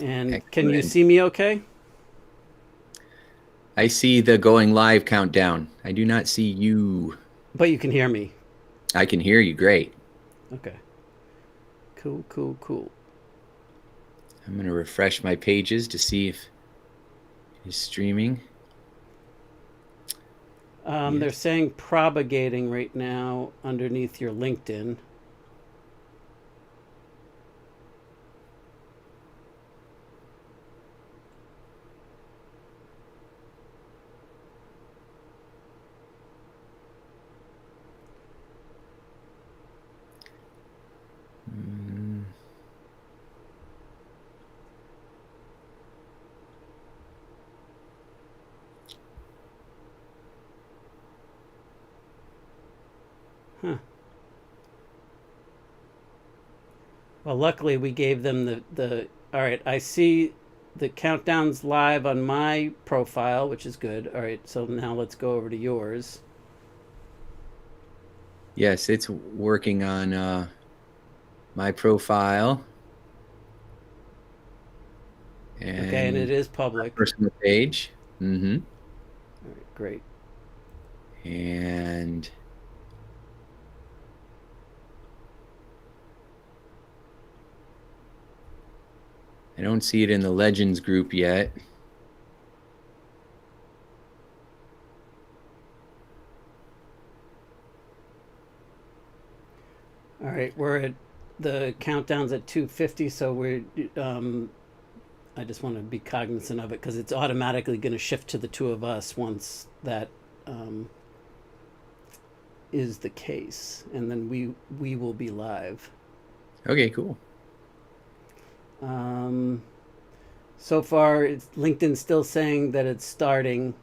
And can you Excellent. see me okay? I see the going live countdown. I do not see you. But you can hear me. I can hear you great. Okay. Cool, cool, cool. I'm going to refresh my pages to see if it's streaming. They're Yes. saying propagating right now underneath your LinkedIn. Mm, Huh. Well, luckily we gave them the. All right, I see the countdowns live on my profile, which is good. All right, so now let's go over to yours. yes, it's working on my profile Okay, and it and is my public. personal page. All right, great. And I don't see it in the Legends group yet. All right, we're at the countdown's at 250, so we're. I just want to be cognizant of it because it's automatically going to shift to the two of us once that um, is the case, and then we will be live. Okay, cool. Um, so far, LinkedIn's still saying that it's starting,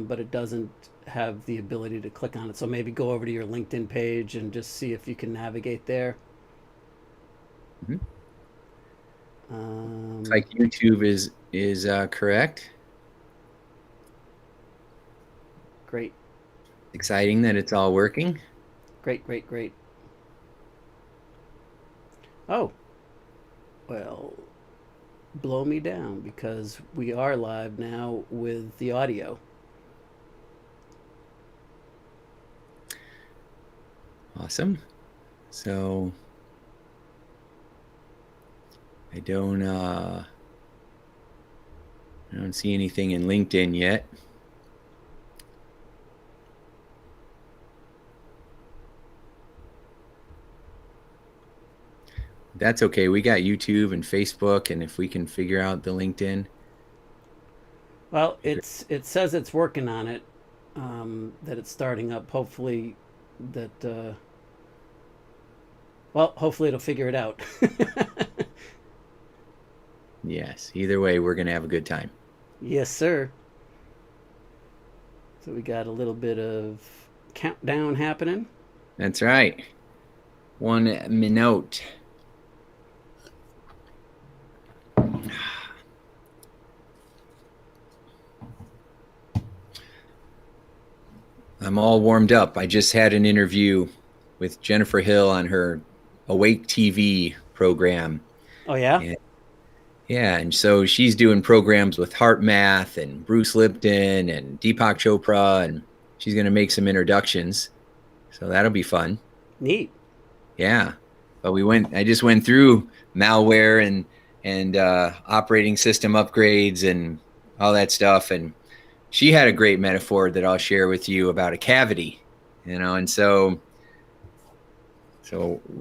but it doesn't have the ability to click on it. So maybe go over to your LinkedIn page and just see if you can navigate there. Mhm. Looks Um, like YouTube is correct. Great, Exciting that it's all working. great, great, great. Oh, well, blow me down because we are live now with the audio. Awesome. So I don't see anything in LinkedIn yet. That's okay. We got YouTube and Facebook, and if we can figure out the LinkedIn, Well, figure- it says it's working on it, that it's starting up. Hopefully, that well, hopefully it'll figure it out. yes. Either way, we're gonna have a good time. Yes, sir. So we got a little bit of countdown happening. That's right. 1 minute. I'm all warmed up. I just had an interview with Jennifer Hill on her Awake TV program. Oh yeah. And yeah, and so she's doing programs with Heart Math and Bruce Lipton and Deepak Chopra, and she's going to make some introductions. So that'll be fun. Neat. Yeah, but I just went through malware and operating system upgrades and all that stuff, and she had a great metaphor that I'll share with you about a cavity, and so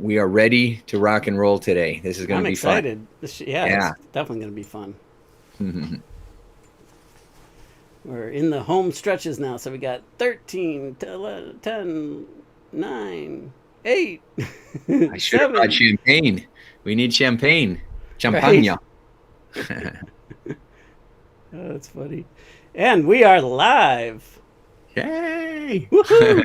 we are ready to rock and roll today. This is going to I'm be fun. excited. Yeah, Yeah. it's definitely going to be fun. We're in the home stretches now, so we got 13, 10, 9, 8, I should have brought 7. champagne. We need champagne. Right? Champagne. Oh, that's funny. And we are live. Yay. Woohoo!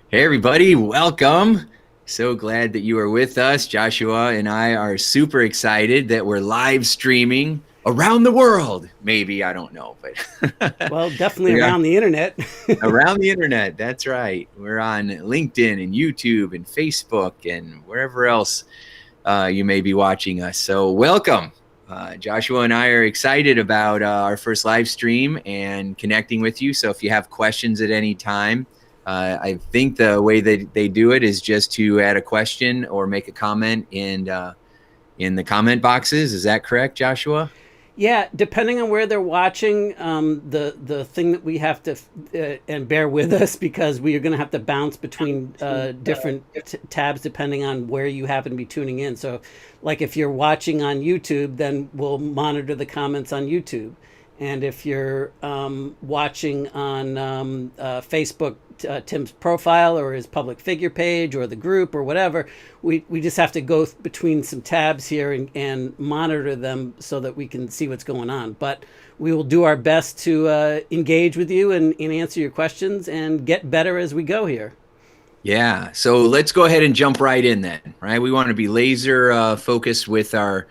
Hey, everybody. Welcome. So glad that you are with us. Joshua and I are super excited that we're live streaming around the world. Maybe, I don't know, but Well, definitely we are around the internet. around the internet. That's right. We're on LinkedIn and YouTube and Facebook and wherever else you may be watching us. So welcome. Joshua and I are excited about our first live stream and connecting with you. So if you have questions at any time, I think the way that they do it is just to add a question or make a comment in the comment boxes. Is that correct, Joshua? Yeah, depending on where they're watching, the thing that we have to and bear with us because we are going to have to bounce between different tabs depending on where you happen to be tuning in. So, like if you're watching on YouTube, then we'll monitor the comments on YouTube, and if you're watching on Facebook, Tim's profile or his public figure page or the group or whatever, we just have to go between some tabs here and monitor them so that we can see what's going on. But we will do our best to engage with you and answer your questions and get better as we go here. Yeah. So let's go ahead and jump right in then, right? We want to be laser focused with our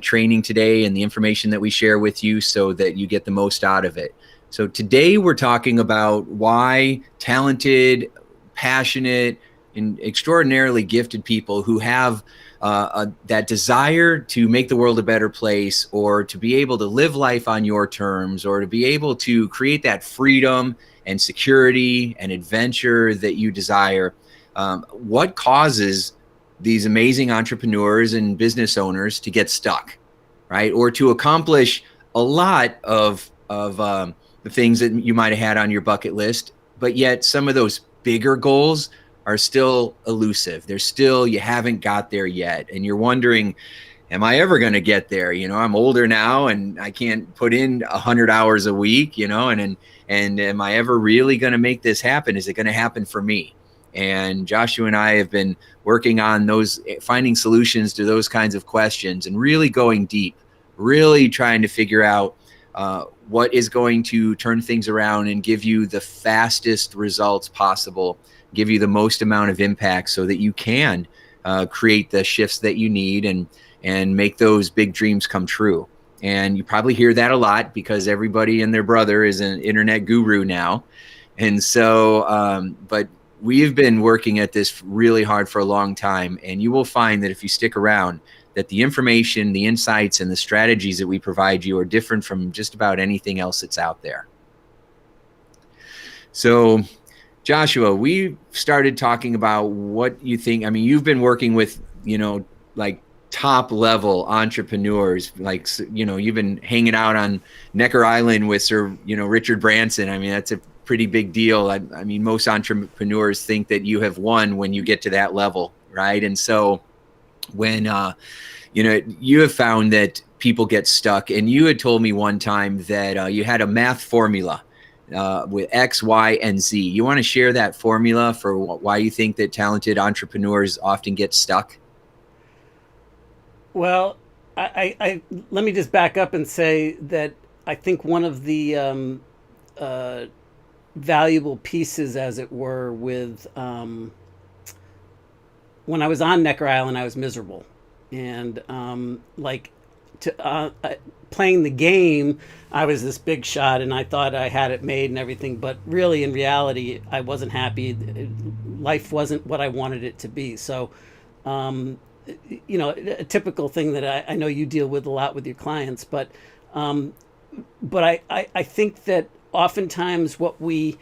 training today and the information that we share with you so that you get the most out of it. So today we're talking about why talented, passionate, and extraordinarily gifted people who have that desire to make the world a better place, or to be able to live life on your terms, or to be able to create that freedom and security and adventure that you desire. What causes these amazing entrepreneurs and business owners to get stuck, right? Or to accomplish a lot of the things that you might have had on your bucket list, but yet some of those bigger goals are still elusive. They're still, you haven't got there yet. And you're wondering, am I ever going to get there? You know, I'm older now and I can't put in 100 hours a week, you know, and am I ever really going to make this happen? Is it going to happen for me? And Joshua and I have been working on those, finding solutions to those kinds of questions and really going deep, really trying to figure out what is going to turn things around and give you the fastest results possible, give you the most amount of impact so that you can create the shifts that you need and make those big dreams come true. And you probably hear that a lot because everybody and their brother is an internet guru now. And so, but we've been working at this really hard for a long time. And you will find that if you stick around, that the information, the insights, and the strategies that we provide you are different from just about anything else that's out there. So, Joshua, we started talking about what you think. I mean, you've been working with, you know, like top level entrepreneurs, like, you know, you've been hanging out on Necker Island with Sir, you know, Richard Branson. I mean, that's a pretty big deal. I mean, most entrepreneurs think that you have won when you get to that level, right? And so when, you know, you have found that people get stuck, and you had told me one time that you had a math formula with X, Y, and Z. You want to share that formula for why you think that talented entrepreneurs often get stuck? Well, I let me just back up and say that I think one of the valuable pieces, as it were, with when I was on Necker Island, I was miserable. And playing the game, I was this big shot and I thought I had it made and everything. But really, in reality, I wasn't happy. Life wasn't what I wanted it to be. So, you know, a typical thing that I know you deal with a lot with your clients. But I think that oftentimes what we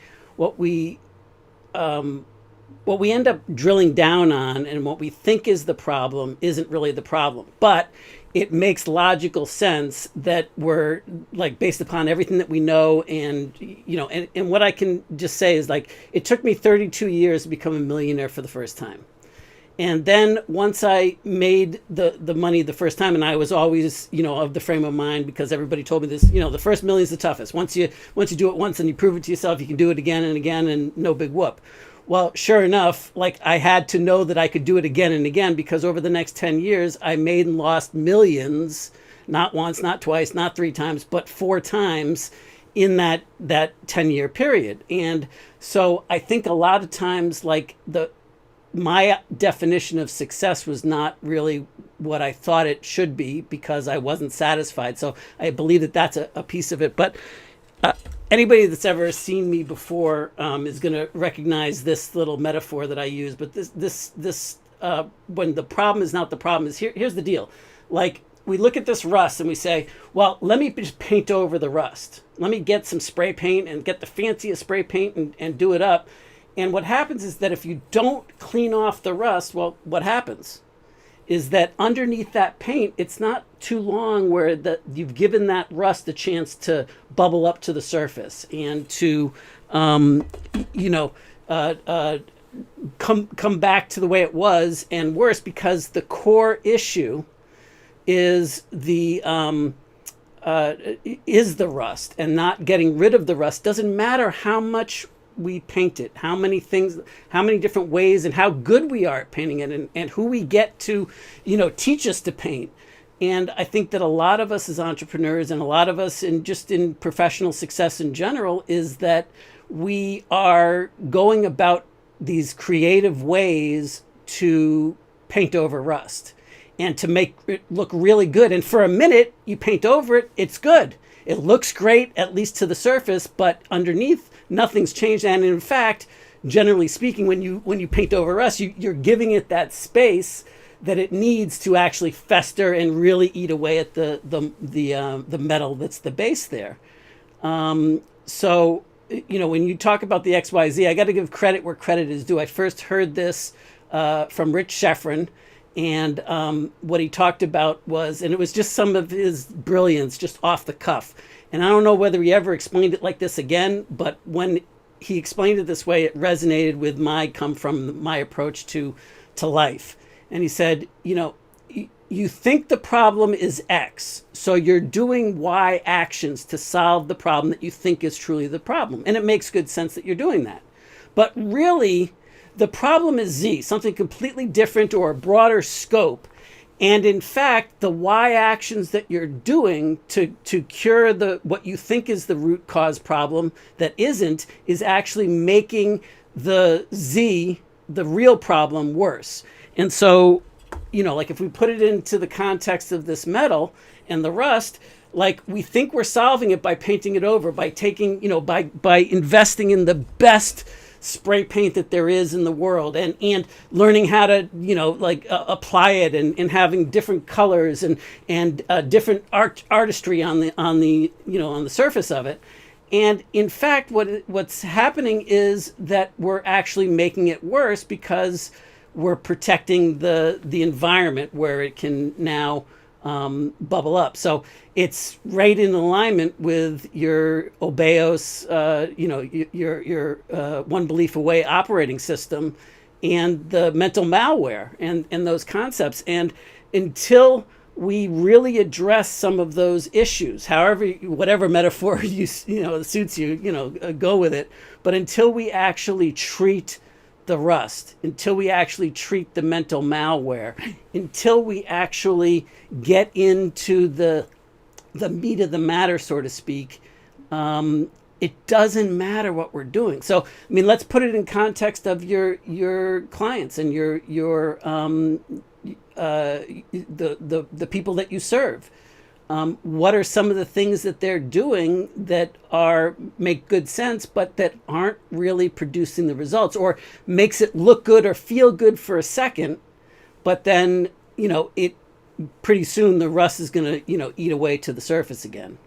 end up drilling down on and what we think is the problem isn't really the problem, but it makes logical sense that we're like based upon everything that we know. And, you know, and what I can just say is, like, it took me 32 years to become a millionaire for the first time. And then once I made the money the first time, and I was always, you know, of the frame of mind, because everybody told me this, you know, the first million is the toughest. Once you do it once and you prove it to yourself, you can do it again and again and no big whoop. Well, sure enough, like, I had to know that I could do it again and again, because over the next 10 years, I made and lost millions, not once, not twice, not 3 times, but 4 times in that 10-year period. And so I think a lot of times, like, my definition of success was not really what I thought it should be, because I wasn't satisfied. So I believe that that's a piece of it. But anybody that's ever seen me before is going to recognize this little metaphor that I use. But this when the problem is not the problem, is here's the deal. Like, we look at this rust and we say, well, let me just paint over the rust. Let me get some spray paint and get the fanciest spray paint and do it up. And what happens is that if you don't clean off the rust, well, what happens is that underneath that paint, it's not too long where you've given that rust a chance to bubble up to the surface and to, come back to the way it was, and worse, because the core issue is the rust, and not getting rid of the rust. Doesn't matter how much we paint it, how many different ways, and how good we are at painting it, and who we get to, teach us to paint. And I think that a lot of us as entrepreneurs, and a lot of us in professional success in general, is that we are going about these creative ways to paint over rust and to make it look really good. And for a minute, you paint over it, it's good. It looks great, at least to the surface, but underneath, nothing's changed. And in fact, generally speaking, when you paint over rust, you're giving it that space that it needs to actually fester and really eat away at the metal that's the base there. So, when you talk about the XYZ, I got to give credit where credit is due. I first heard this from Rich Sheffrin, and what he talked about was, and it was just some of his brilliance, just off the cuff. And I don't know whether he ever explained it like this again, but when he explained it this way, it resonated with my approach to life. And he said, you think the problem is X, so you're doing Y actions to solve the problem that you think is truly the problem. And it makes good sense that you're doing that. But really, the problem is Z, something completely different or a broader scope. And in fact, the Y actions that you're doing to cure what you think is the root cause problem that isn't, is actually making the Z, the real problem, worse. And so, like if we put it into the context of this metal and the rust, like we think we're solving it by painting it over, by taking, by investing in the best spray paint that there is in the world, and learning how to, apply it, and having different colors and different artistry on the surface of it. And in fact, what's happening is that we're actually making it worse, because we're protecting the environment where it can now bubble up. So it's right in alignment with your Obeos, your one belief away operating system, and the mental malware and those concepts. And until we really address some of those issues, whatever metaphor suits you, go with it. But until we actually treat the rust, until we actually treat the mental malware, until we actually get into the meat of the matter, so to speak, it doesn't matter what we're doing. So, let's put it in context of your clients and the people that you serve. What are some of the things that they're doing that make good sense, but that aren't really producing the results, or makes it look good or feel good for a second, but then, it pretty soon the rust is going to, eat away to the surface again.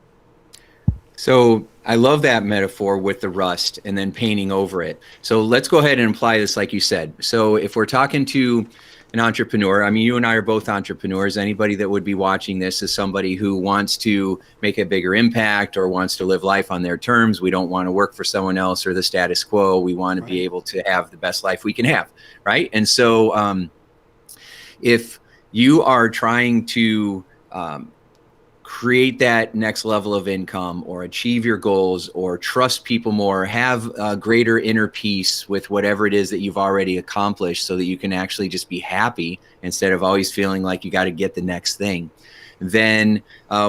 So I love that metaphor with the rust and then painting over it. So let's go ahead and apply this like you said. So if we're talking to an entrepreneur, you and I are both entrepreneurs. Anybody that would be watching this is somebody who wants to make a bigger impact or wants to live life on their terms. We don't want to work for someone else or the status quo. We want to be able to have the best life we can have, right? And so if you are trying to create that next level of income, or achieve your goals, or trust people more, have a greater inner peace with whatever it is that you've already accomplished, so that you can actually just be happy instead of always feeling like you got to get the next thing, then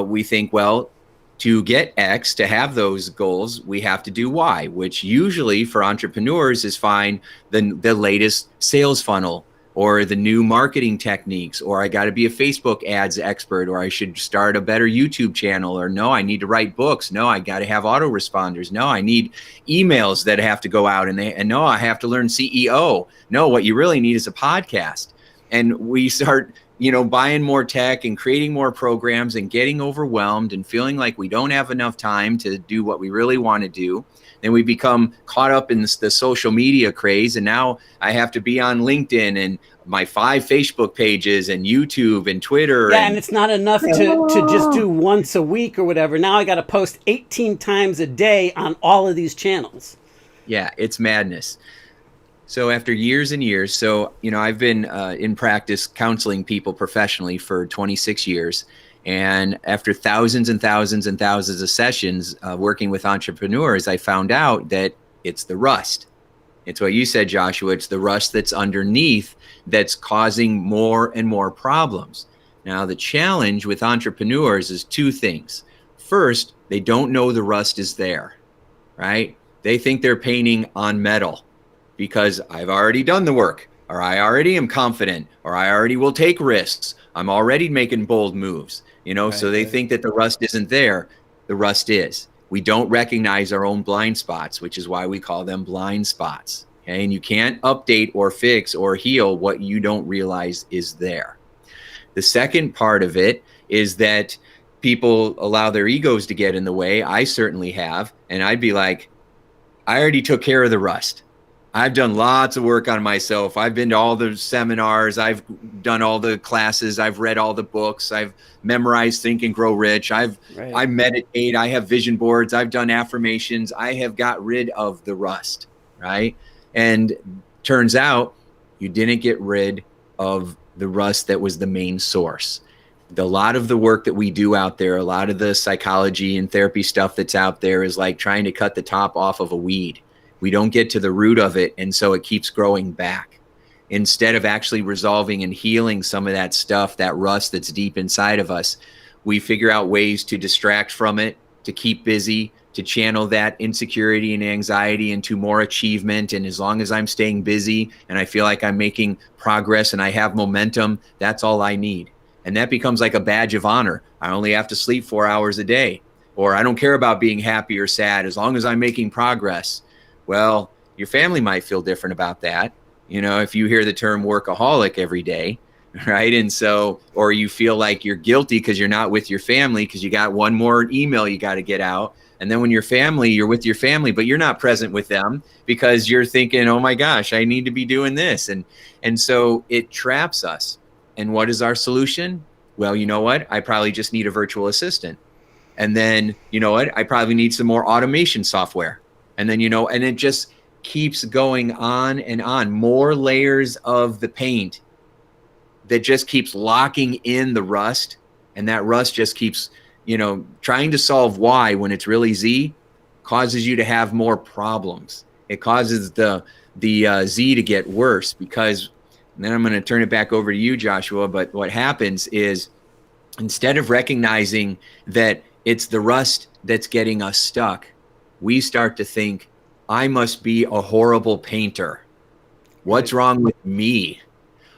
we think, well, to get X, to have those goals, we have to do Y, which usually for entrepreneurs is find the latest sales funnel, or the new marketing techniques, or I got to be a Facebook ads expert, or I should start a better YouTube channel, or no, I need to write books. No, I got to have autoresponders. No, I need emails that have to go out, and no, I have to learn CEO. No, what you really need is a podcast. And we start, buying more tech and creating more programs and getting overwhelmed and feeling like we don't have enough time to do what we really want to do. Then we become caught up in the social media craze. And now I have to be on LinkedIn and my 5 Facebook pages and YouTube and Twitter. Yeah, and it's not enough to just do once a week or whatever. Now I got to post 18 times a day on all of these channels. Yeah, it's madness. So after years and years, I've been in practice counseling people professionally for 26 years. And after thousands and thousands and thousands of sessions working with entrepreneurs, I found out that it's the rust. It's what you said, Joshua. It's the rust that's underneath that's causing more and more problems. Now, the challenge with entrepreneurs is 2 things. First, they don't know the rust is there, right? They think they're painting on metal because I've already done the work, or I already am confident, or I already will take risks. I'm already making bold moves, Right, so they think that the rust isn't there. The rust is. We don't recognize our own blind spots, which is why we call them blind spots. Okay. And you can't update or fix or heal what you don't realize is there. The second part of it is that people allow their egos to get in the way. I certainly have. And I'd be like, I already took care of the rust. I've done lots of work on myself. I've been to all the seminars. I've done all the classes. I've read all the books. I've memorized Think and Grow Rich. I meditate. I have vision boards. I've done affirmations. I have got rid of the rust, right? And turns out you didn't get rid of the rust that was the main source. A lot of the work that we do out there, a lot of the psychology and therapy stuff that's out there is like trying to cut the top off of a weed. We don't get to the root of it, and so it keeps growing back. Instead of actually resolving and healing some of that stuff, that rust that's deep inside of us, we figure out ways to distract from it, to keep busy, to channel that insecurity and anxiety into more achievement. And as long as I'm staying busy and I feel like I'm making progress and I have momentum, that's all I need. And that becomes like a badge of honor. I only have to sleep 4 hours a day, or I don't care about being happy or sad as long as I'm making progress. Well, your family might feel different about that. If you hear the term workaholic every day, right? And so, or you feel like you're guilty because you're not with your family because you got one more email you got to get out. And then when you're with your family, but you're not present with them because you're thinking, oh my gosh, I need to be doing this. And so it traps us. And what is our solution? Well, you know what? I probably just need a virtual assistant. And then, you know what? I probably need some more automation software. And then, and it just keeps going on and on. More layers of the paint that just keeps locking in the rust. And that rust just keeps, trying to solve why when it's really Z causes you to have more problems. It causes the Z to get worse because, and then I'm going to turn it back over to you, Joshua. But what happens is instead of recognizing that it's the rust that's getting us stuck, we start to think, I must be a horrible painter. What's wrong with me?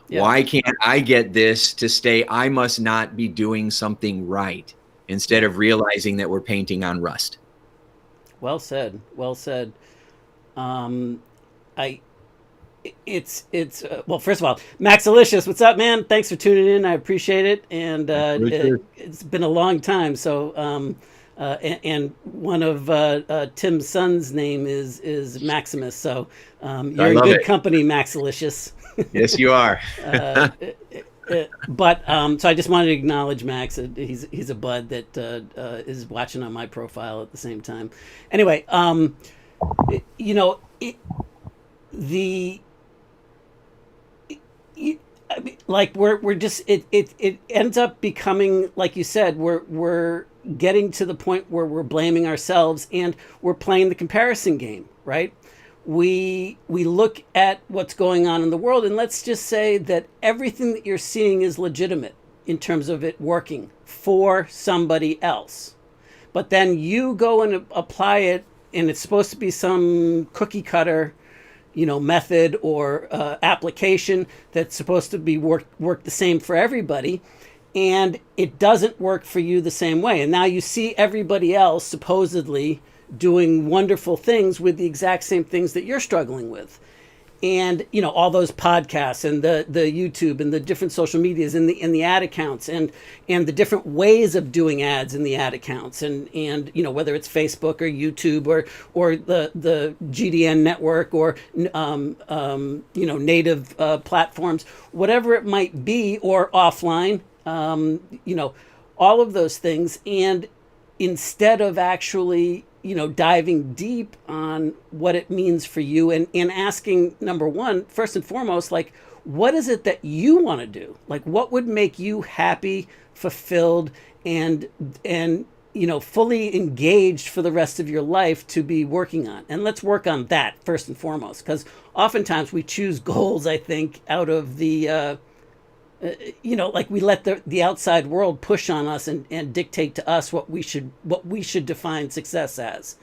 Yeah. Why can't I get this to stay? I must not be doing something right, instead of realizing that we're painting on rust. Well said. Well said. Well, first of all, Max Alicious, what's up, man? Thanks for tuning in. I appreciate it. And it's been a long time. So, and one of Tim's son's name is Maximus. So you're in good company, Max Alicious. Yes, you are. But so I just wanted to acknowledge Max. He's a bud that is watching on my profile at the same time. Anyway, like we're just it ends up becoming, like you said, we're getting to the point where we're blaming ourselves and we're playing the comparison game, right? We look at what's going on in the world, and let's just say that everything that you're seeing is legitimate in terms of it working for somebody else. But then you go and apply it, and it's supposed to be some cookie cutter, method or application that's supposed to be work the same for everybody, and it doesn't work for you the same way. And now you see everybody else supposedly doing wonderful things with the exact same things that you're struggling with. and all those podcasts and the YouTube and the different social medias and the ad accounts and the different ways of doing ads in the ad accounts and whether it's Facebook or YouTube or the GDN network or native platforms, whatever it might be, or offline, all of those things. And instead of actually diving deep on what it means for you and asking, number one, first and foremost, like, what is it that you want to do? Like, what would make you happy, fulfilled, and fully engaged for the rest of your life to be working on? And let's work on that first and foremost, because oftentimes we choose goals, I think, out of the like we let the outside world push on us and dictate to us what we should define success as.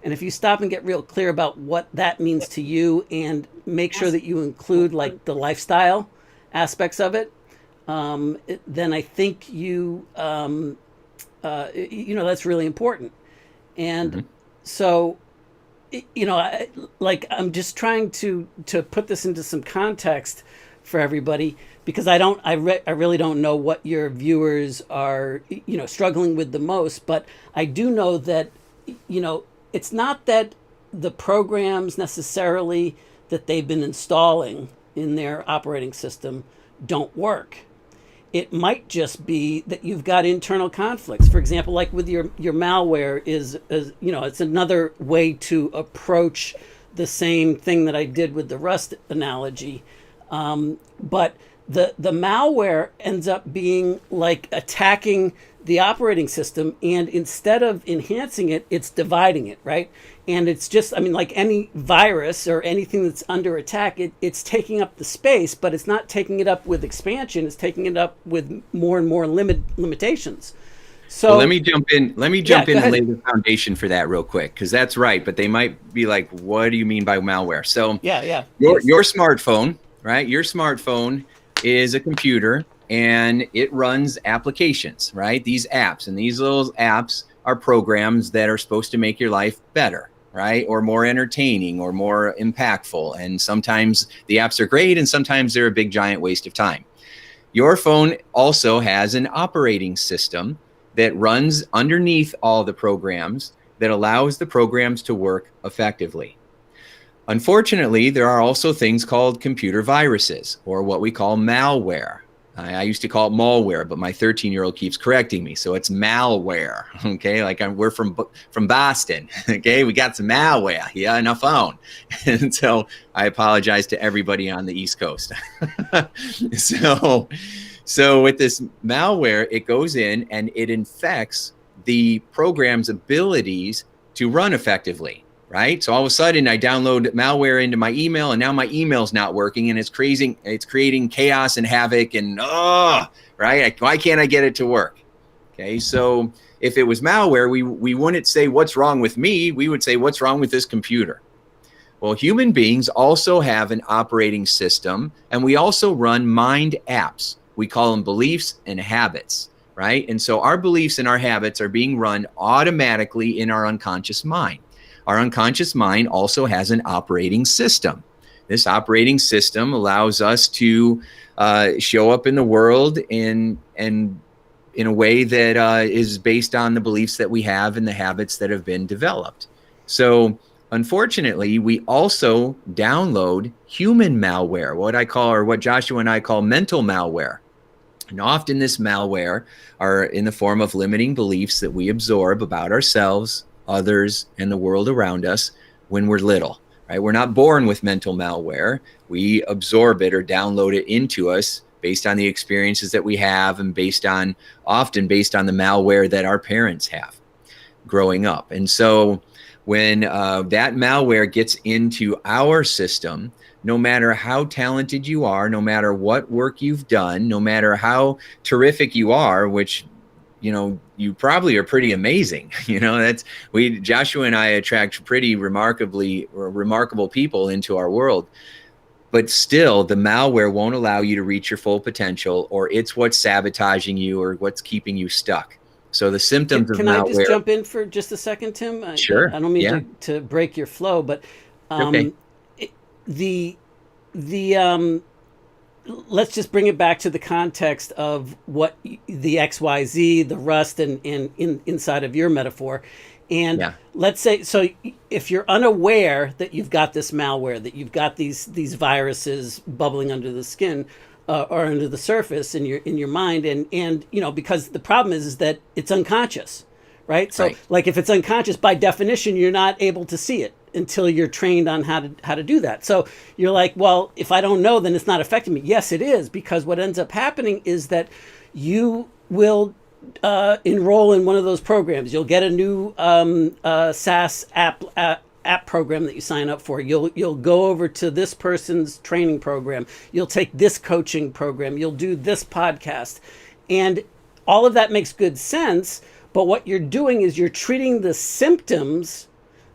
And if you stop and get real clear about what that means to you and make sure that you include like the lifestyle aspects of it, then I think that's really important. And so, I'm just trying to put this into some context for everybody, because I really don't know what your viewers are struggling with the most, but I do know that it's not that the programs necessarily that they've been installing in their operating system don't work. It might just be that you've got internal conflicts. For example, like with your malware is it's another way to approach the same thing that I did with the Rust analogy. But the malware ends up being like attacking the operating system, and instead of enhancing it, it's dividing it, right? And it's just, like any virus or anything that's under attack, it's taking up the space, but it's not taking it up with expansion. It's taking it up with more and more limitations. So let me jump in. Let me jump in and ahead. lay the foundation for that real quick, because that's right. But they might be like, "What do you mean by malware?" So your smartphone, right? Your smartphone is a computer, and it runs applications, right? These apps, and these little apps are programs that are supposed to make your life better, right? Or more entertaining or more impactful. And sometimes the apps are great, and sometimes they're a big giant waste of time. Your phone also has an operating system that runs underneath all the programs that allows the programs to work effectively. Unfortunately, there are also things called computer viruses, or what we call malware. I used to call it malware, but my 13-year-old keeps correcting me, so it's malware. Okay, like we're from Boston. Okay, we got some malware here on our phone, and so I apologize to everybody on the East Coast. So with this malware, it goes in and it infects the program's abilities to run effectively. Right. So all of a sudden I download malware into my email, and now my email's not working, and it's creating chaos and havoc and right. Why can't I get it to work? Okay. So if it was malware, we wouldn't say what's wrong with me. We would say what's wrong with this computer. Well, human beings also have an operating system, and we also run mind apps. We call them beliefs and habits. Right. And so our beliefs and our habits are being run automatically in our unconscious mind. Our unconscious mind also has an operating system. This operating system allows us to show up in the world in a way that is based on the beliefs that we have and the habits that have been developed. So unfortunately, we also download human malware, what Joshua and I call mental malware. And often this malware are in the form of limiting beliefs that we absorb about ourselves, others, and the world around us when we're little, right? We're not born with mental malware. We absorb it or download it into us based on the experiences that we have, and often based on the malware that our parents have growing up. And so when that malware gets into our system, no matter how talented you are, no matter what work you've done, no matter how terrific you are, which you probably are pretty amazing. Joshua and I attract pretty remarkable people into our world, but still the malware won't allow you to reach your full potential, or it's what's sabotaging you or what's keeping you stuck. So the symptoms of malware. Can I just jump in for just a second, Tim? Sure. I don't mean to break your flow, but okay. the let's just bring it back to the context of what the XYZ, the Rust, and inside of your metaphor. And Yeah. let's say, so if you're unaware that you've got this malware, that you've got these viruses bubbling under the skin, or under the surface in your mind, and because the problem is that it's unconscious, right? So Right. like if it's unconscious, by definition, you're not able to see it until you're trained on how to do that. So you're like, well, if I don't know, then it's not affecting me. Yes, it is, because what ends up happening is that you will enroll in one of those programs. You'll get a new SaaS app program that you sign up for. You'll go over to this person's training program. You'll take this coaching program. You'll do this podcast, and all of that makes good sense. But what you're doing is you're treating the symptoms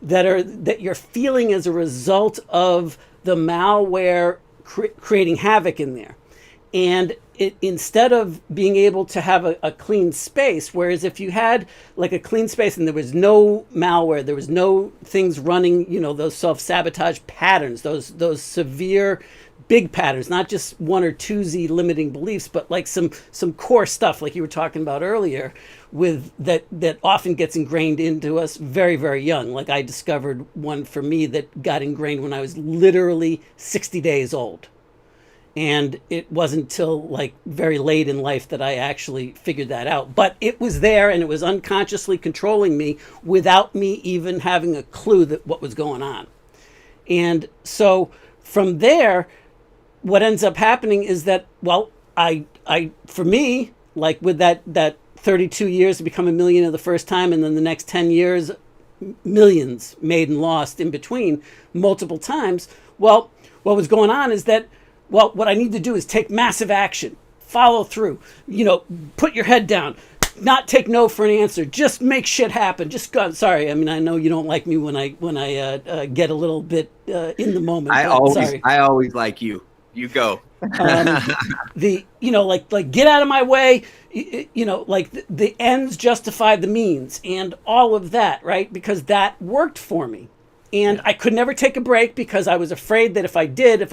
that you're feeling as a result of the malware creating havoc in there. And instead of being able to have a clean space, whereas if you had like a clean space and there was no malware, there was no things running, those self-sabotage patterns, those severe big patterns, not just one or two Z limiting beliefs, but like some core stuff like you were talking about earlier, with that often gets ingrained into us very, very young. Like I discovered one for me that got ingrained when I was literally 60 days old. And it wasn't till like very late in life that I actually figured that out. But it was there, and it was unconsciously controlling me without me even having a clue that what was going on. And so from there, what ends up happening is that, well, I for me, like with that 32 years to become a millionaire the first time, and then the next 10 years, millions made and lost in between multiple times. Well, what was going on is that, well, what I need to do is take massive action, follow through, put your head down, not take no for an answer, just make shit happen. Just go. Sorry, I mean, I know you don't like me when I get a little bit in the moment. I always like you. You go. Like get out of my way. Like the ends justify the means, and all of that, right? Because that worked for me. And I could never take a break because I was afraid that if I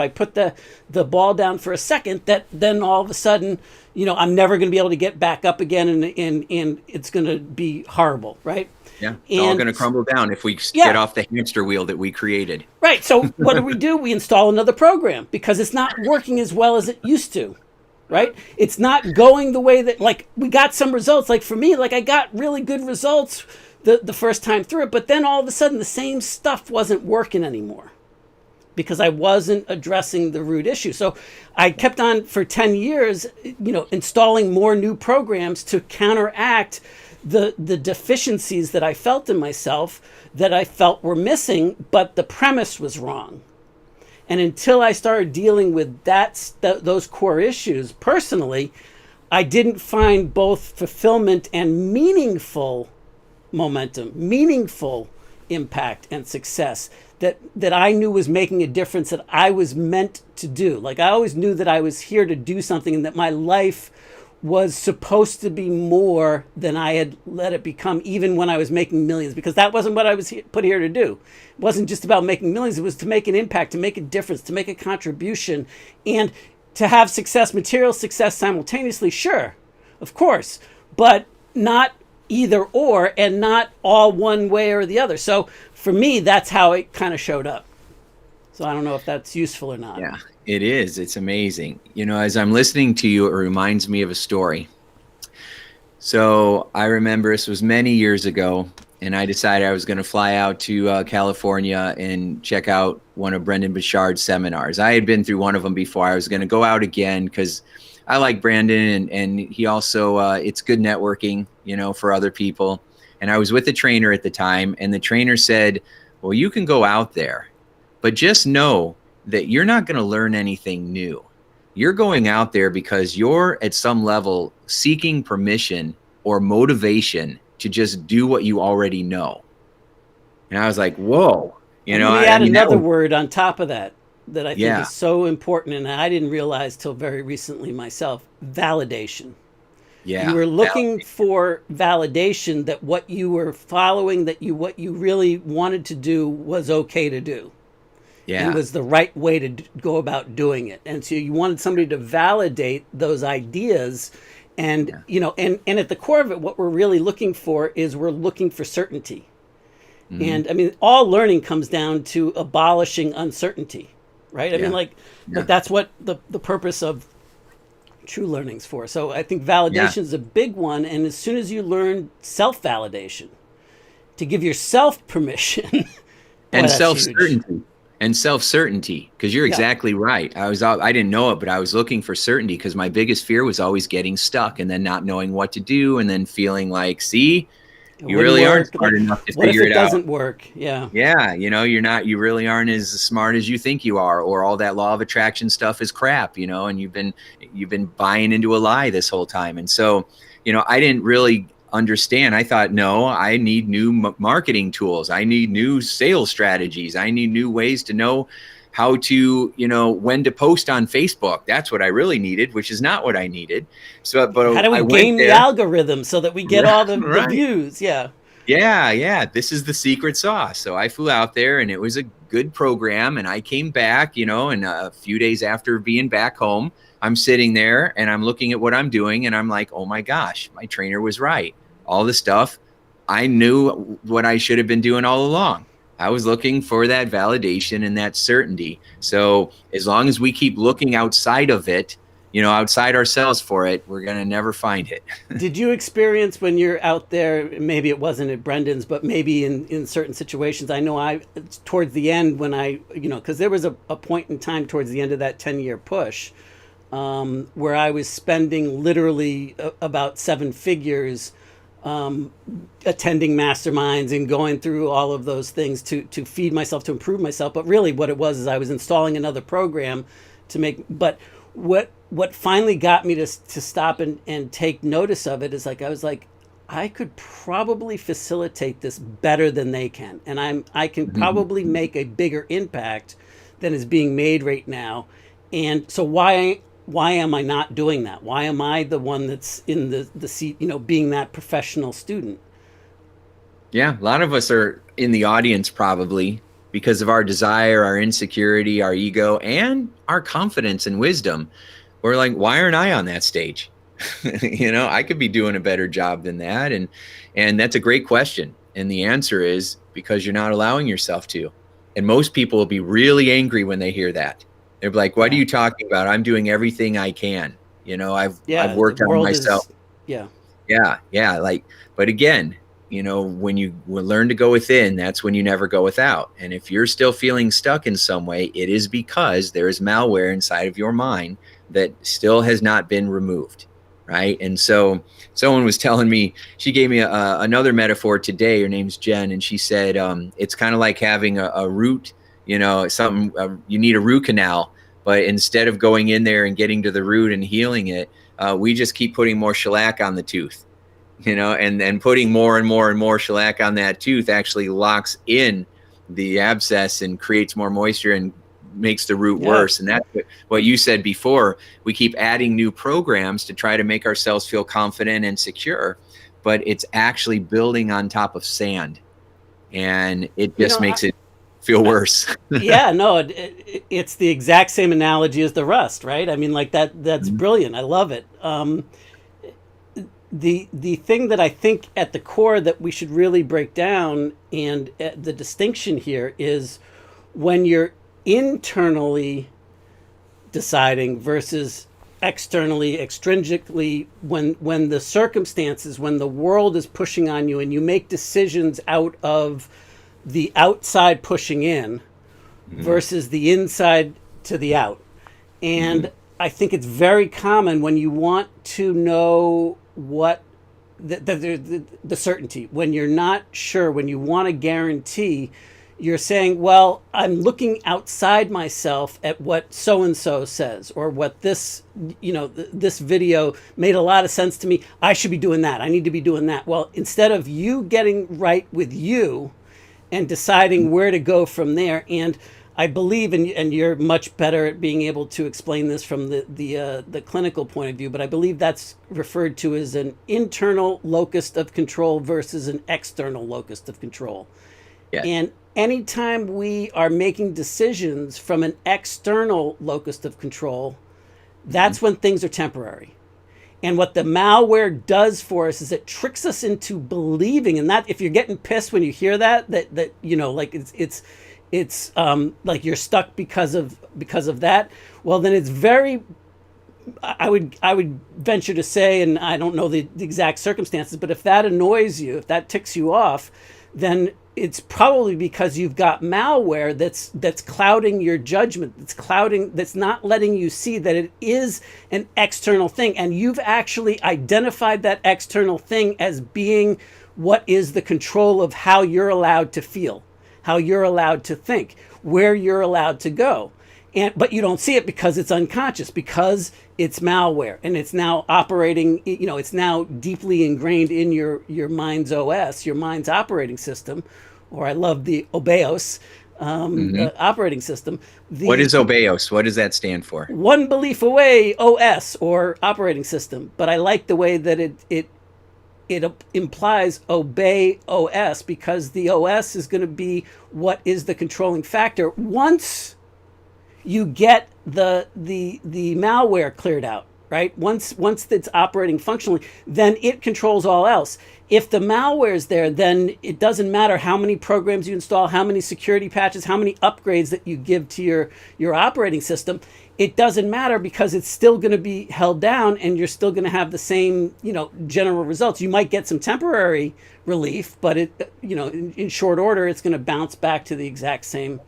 put the ball down for a second, that then all of a sudden, I'm never going to be able to get back up again, and it's going to be horrible, right? Yeah, it's all going to crumble down if we get off the hamster wheel that we created. Right. So what do? We install another program because it's not working as well as it used to. Right? It's not going the way that, like, we got some results. Like for me, like I got really good results the first time through it, but then all of a sudden the same stuff wasn't working anymore because I wasn't addressing the root issue. So I kept on for 10 years, installing more new programs to counteract the deficiencies that I felt in myself that I felt were missing, but the premise was wrong. And until I started dealing with those core issues personally, I didn't find both fulfillment and meaningful momentum, meaningful impact and success that I knew was making a difference, that I was meant to do. Like I always knew that I was here to do something, and that my life was supposed to be more than I had let it become, even when I was making millions, because that wasn't what I was put here to do. It wasn't just about making millions. It was to make an impact, to make a difference, to make a contribution, and to have success, material success simultaneously. Sure, of course, but not either or, and not all one way or the other. So for me, that's how it kind of showed up. So I don't know if that's useful or not. Yeah, it is. It's amazing. As I'm listening to you, it reminds me of a story. So I remember this was many years ago, and I decided I was going to fly out to California and check out one of Brendan Bouchard's seminars. I had been through one of them before. I was going to go out again because I like Brandon, and he also, it's good networking, for other people. And I was with a trainer at the time, and the trainer said, well, you can go out there, but just know that you're not going to learn anything new. You're going out there because you're at some level seeking permission or motivation to just do what you already know. And I was like, whoa, We add another word on top of that I think is so important, and I didn't realize till very recently myself: validation. Yeah, you were looking for validation that what you were following, what you really wanted to do was okay to do. and Yeah. was the right way to go about doing it. And so you wanted somebody to validate those ideas. And, Yeah. and at the core of it, what we're really looking for is we're looking for certainty. Hmm. And I mean, all learning comes down to abolishing uncertainty, right? I mean, Yeah. like Yeah. that's what the purpose of true learning's for. So I think Yeah. validation is a big one. And as soon as you learn self-validation, to give yourself permission, boy, And that's huge. self-certainty, because you're Yeah. exactly right. I didn't know it, but I was looking for certainty because my biggest fear was always getting stuck and then not knowing what to do and then feeling like, see, It you wouldn't really aren't work. smart enough to What if figure it it out. doesn't work? Yeah. Yeah, you really aren't as smart as you think you are, or all that law of attraction stuff is crap, and you've been buying into a lie this whole time. And so, I didn't really understand. I thought, no, I need new marketing tools. I need new sales strategies. I need new ways to know how to, when to post on Facebook. That's what I really needed, which is not what I needed. So, How but do we I went game the there. algorithm so that we get Right, all the right. views? Yeah. Yeah, yeah. This is the secret sauce. So I flew out there and it was a good program. And I came back, and a few days after being back home, I'm sitting there and I'm looking at what I'm doing. And I'm like, oh my gosh, my trainer was right. All the stuff, I knew what I should have been doing all along. I was looking for that validation and that certainty. So as long as we keep looking outside of it, outside ourselves for it, we're going to never find it. Did you experience when you're out there, maybe it wasn't at Brendan's, but maybe in certain situations? I know towards the end when because there was a point in time towards the end of that 10-year push where I was spending literally about seven figures attending masterminds and going through all of those things to feed myself, to improve myself. But really what it was is I was installing another program to make, but what finally got me to stop and take notice of it is like, I was like, I could probably facilitate this better than they can. And I can probably make a bigger impact than is being made right now. And so why am I not doing that? Why am I the one that's in the seat, being that professional student? Yeah, a lot of us are in the audience probably because of our desire, our insecurity, our ego, and our confidence and wisdom. We're like, why aren't I on that stage? I could be doing a better job than that. And that's a great question. And the answer is because you're not allowing yourself to. And most people will be really angry when they hear that. They're like, what are Yeah. you talking about? I'm doing everything I can. I've Yeah. The worked on world myself. is, yeah. Yeah, yeah. But again, when you learn to go within, that's when you never go without. And if you're still feeling stuck in some way, it is because there is malware inside of your mind that still has not been removed. Right. And so someone was telling me, she gave me another metaphor today. Her name's Jen. And she said, it's kind of like having a root, you need a root canal. But instead of going in there and getting to the root and healing it, we just keep putting more shellac on the tooth, and putting more and more and more shellac on that tooth actually locks in the abscess and creates more moisture and makes the root worse. And that's what you said before. We keep adding new programs to try to make ourselves feel confident and secure, but it's actually building on top of sand, and it just makes it feel worse. Yeah, no, it's the exact same analogy as the rust, right? I mean, like that's brilliant. I love it. The thing that I think at the core that we should really break down, and the distinction here is when you're internally deciding versus externally, extrinsically, when the circumstances, when the world is pushing on you and you make decisions out of the outside pushing in versus the inside to the out. And I think it's very common when you want to know what the certainty, when you're not sure, when you want to guarantee, you're saying, well, I'm looking outside myself at what so-and-so says, or what this, this video made a lot of sense to me. I should be doing that. I need to be doing that. Well, instead of you getting right with you and deciding where to go from there. And I believe, and you're much better at being able to explain this from the clinical point of view, but I believe that's referred to as an internal locus of control versus an external locus of control. Yeah. And anytime we are making decisions from an external locus of control, Hmm. that's when things are temporary. And what the malware does for us is it tricks us into believing, and that if you're getting pissed when you hear that like it's like you're stuck because of that. Well, then it's very. I would venture to say, and I don't know the exact circumstances, but if that annoys you, if that ticks you off, then it's probably because you've got malware that's clouding your judgment, that's not letting you see that it is an external thing, and you've actually identified that external thing as being what is the control of how you're allowed to feel, how you're allowed to think, where you're allowed to go. But you don't see it because it's unconscious, because it's malware, and it's now operating, it's now deeply ingrained in your mind's OS, your mind's operating system, or I love the obeos Hmm. operating system. What The is obeos? What does that stand for? one belief away OS, or operating system. But I like the way that it implies obey OS, because the OS is going to be what is the controlling factor once you get the malware cleared out, right? Once it's operating functionally, then it controls all else. If the malware is there, then it doesn't matter how many programs you install, how many security patches, how many upgrades that you give to your operating system. It doesn't matter, because it's still going to be held down, and you're still going to have the same, general results. You might get some temporary relief, but in short order, it's going to bounce back to the exact same,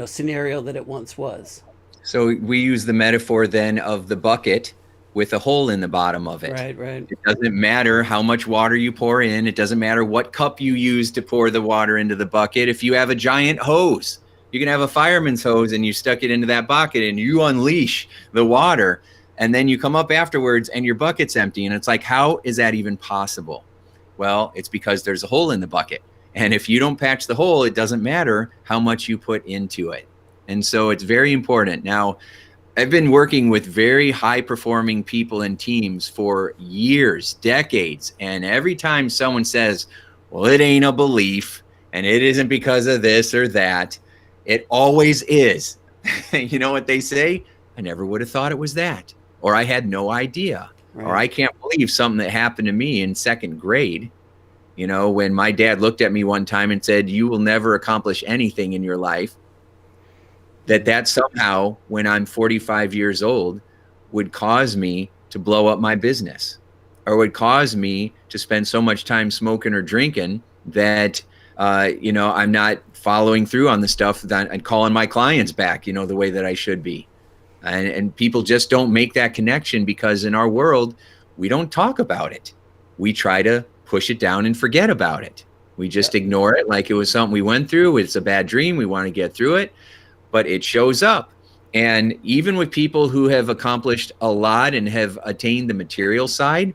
scenario that it once was. So we use the metaphor then of the bucket with a hole in the bottom of it. Right, right. It doesn't matter how much water you pour in. It doesn't matter what cup you use to pour the water into the bucket. If you have a giant hose, you can have a fireman's hose, and you stuck it into that bucket and you unleash the water, and then you come up afterwards and your bucket's empty. And it's like, how is that even possible? Well, it's because there's a hole in the bucket. And if you don't patch the hole, it doesn't matter how much you put into it. And so it's very important. Now, I've been working with very high performing people and teams for years, decades. And every time someone says, well, it ain't a belief and it isn't because of this or that, it always is. You know what they say? I never would have thought it was that. Or I had no idea. Right. Or I can't believe something that happened to me in second grade. When my dad looked at me one time and said, you will never accomplish anything in your life, that somehow, when I'm 45 years old, would cause me to blow up my business, or would cause me to spend so much time smoking or drinking that, I'm not following through on the stuff that and calling my clients back, the way that I should be. And people just don't make that connection, because in our world, we don't talk about it. We try to push it down and forget about it. We just ignore it like it was something we went through. It's a bad dream. We want to get through it, but it shows up. And even with people who have accomplished a lot and have attained the material side,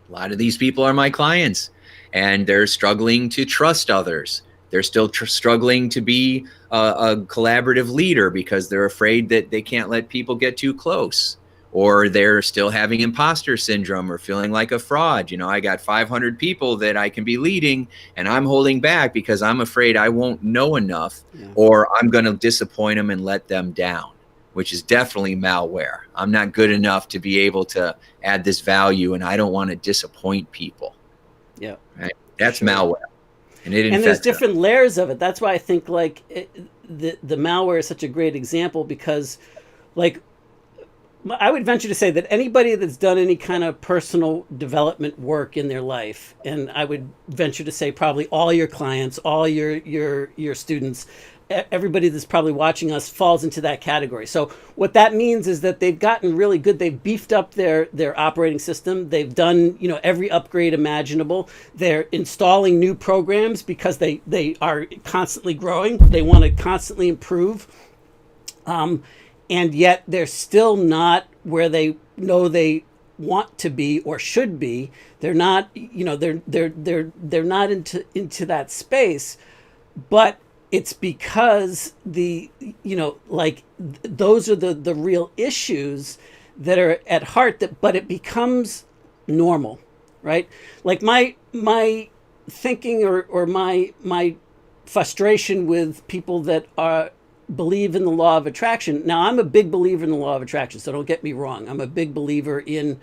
a lot of these people are my clients, and they're struggling to trust others. They're still struggling to be a collaborative leader, because they're afraid that they can't let people get too close. Or they're still having imposter syndrome or feeling like a fraud. I got 500 people that I can be leading, and I'm holding back because I'm afraid I won't know enough, or I'm going to disappoint them and let them down, which is definitely malware. I'm not good enough to be able to add this value, and I don't want to disappoint people. Yeah. Right? That's malware. And there's different layers of it. That's why I think the malware is such a great example, because I would venture to say that anybody that's done any kind of personal development work in their life, and I would venture to say probably all your clients, all your students, everybody that's probably watching us falls into that category. So what that means is that they've gotten really good. They've beefed up their operating system. They've done every upgrade imaginable. They're installing new programs because they are constantly growing. They want to constantly improve. And yet they're still not where they know they want to be or should be. They're not, they're not into that space. But it's because those are the real issues that are at heart. But it becomes normal, right? Like my thinking or my frustration with people that believe in the law of attraction. Now, I'm a big believer in the law of attraction, so don't get me wrong. I'm a big believer in,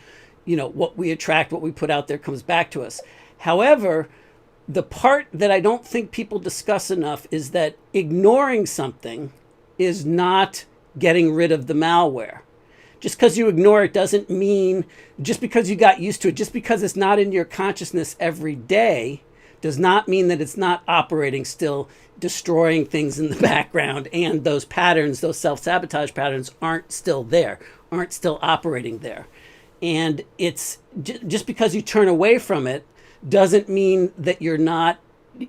what we attract, what we put out there comes back to us. However, the part that I don't think people discuss enough is that ignoring something is not getting rid of the malware. Just because you ignore it doesn't mean, just because you got used to it, just because it's not in your consciousness every day, does not mean that it's not operating still, destroying things in the background, and those patterns, those self-sabotage patterns aren't still there, aren't still operating there. And it's just because you turn away from it doesn't mean that you're not,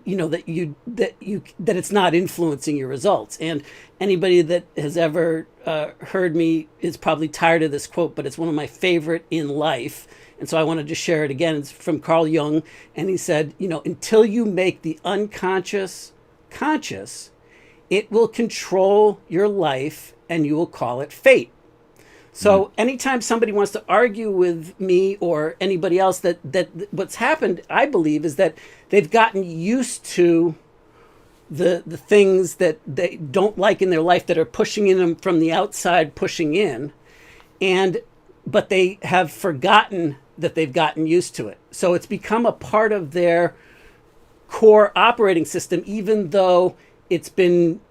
that it's not influencing your results. And anybody that has ever heard me is probably tired of this quote, but it's one of my favorite in life. And so I wanted to share it again. It's from Carl Jung. And he said, until you make the unconscious conscious, it will control your life and you will call it fate. So anytime somebody wants to argue with me or anybody else that what's happened, I believe, is that they've gotten used to the things that they don't like in their life that are pushing in them from the outside, pushing in, but they have forgotten that they've gotten used to it. So it's become a part of their core operating system, even though it's been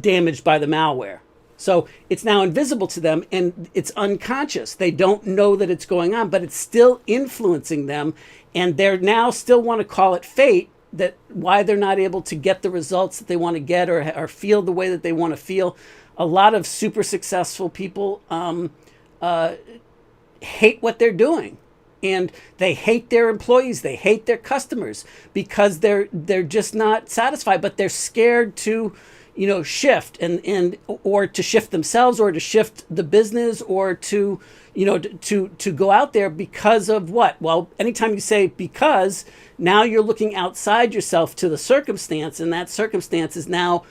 damaged by the malware. So it's now invisible to them and it's unconscious. They don't know that it's going on, but it's still influencing them. And they're now still want to call it fate, that why they're not able to get the results that they want to get or feel the way that they want to feel. A lot of super successful people hate what they're doing. And they hate their employees, they hate their customers because they're just not satisfied, but they're scared to shift and or to shift themselves or to shift the business or to to go out there because of what? Well, anytime you say because, now you're looking outside yourself to the circumstance, and that circumstance is now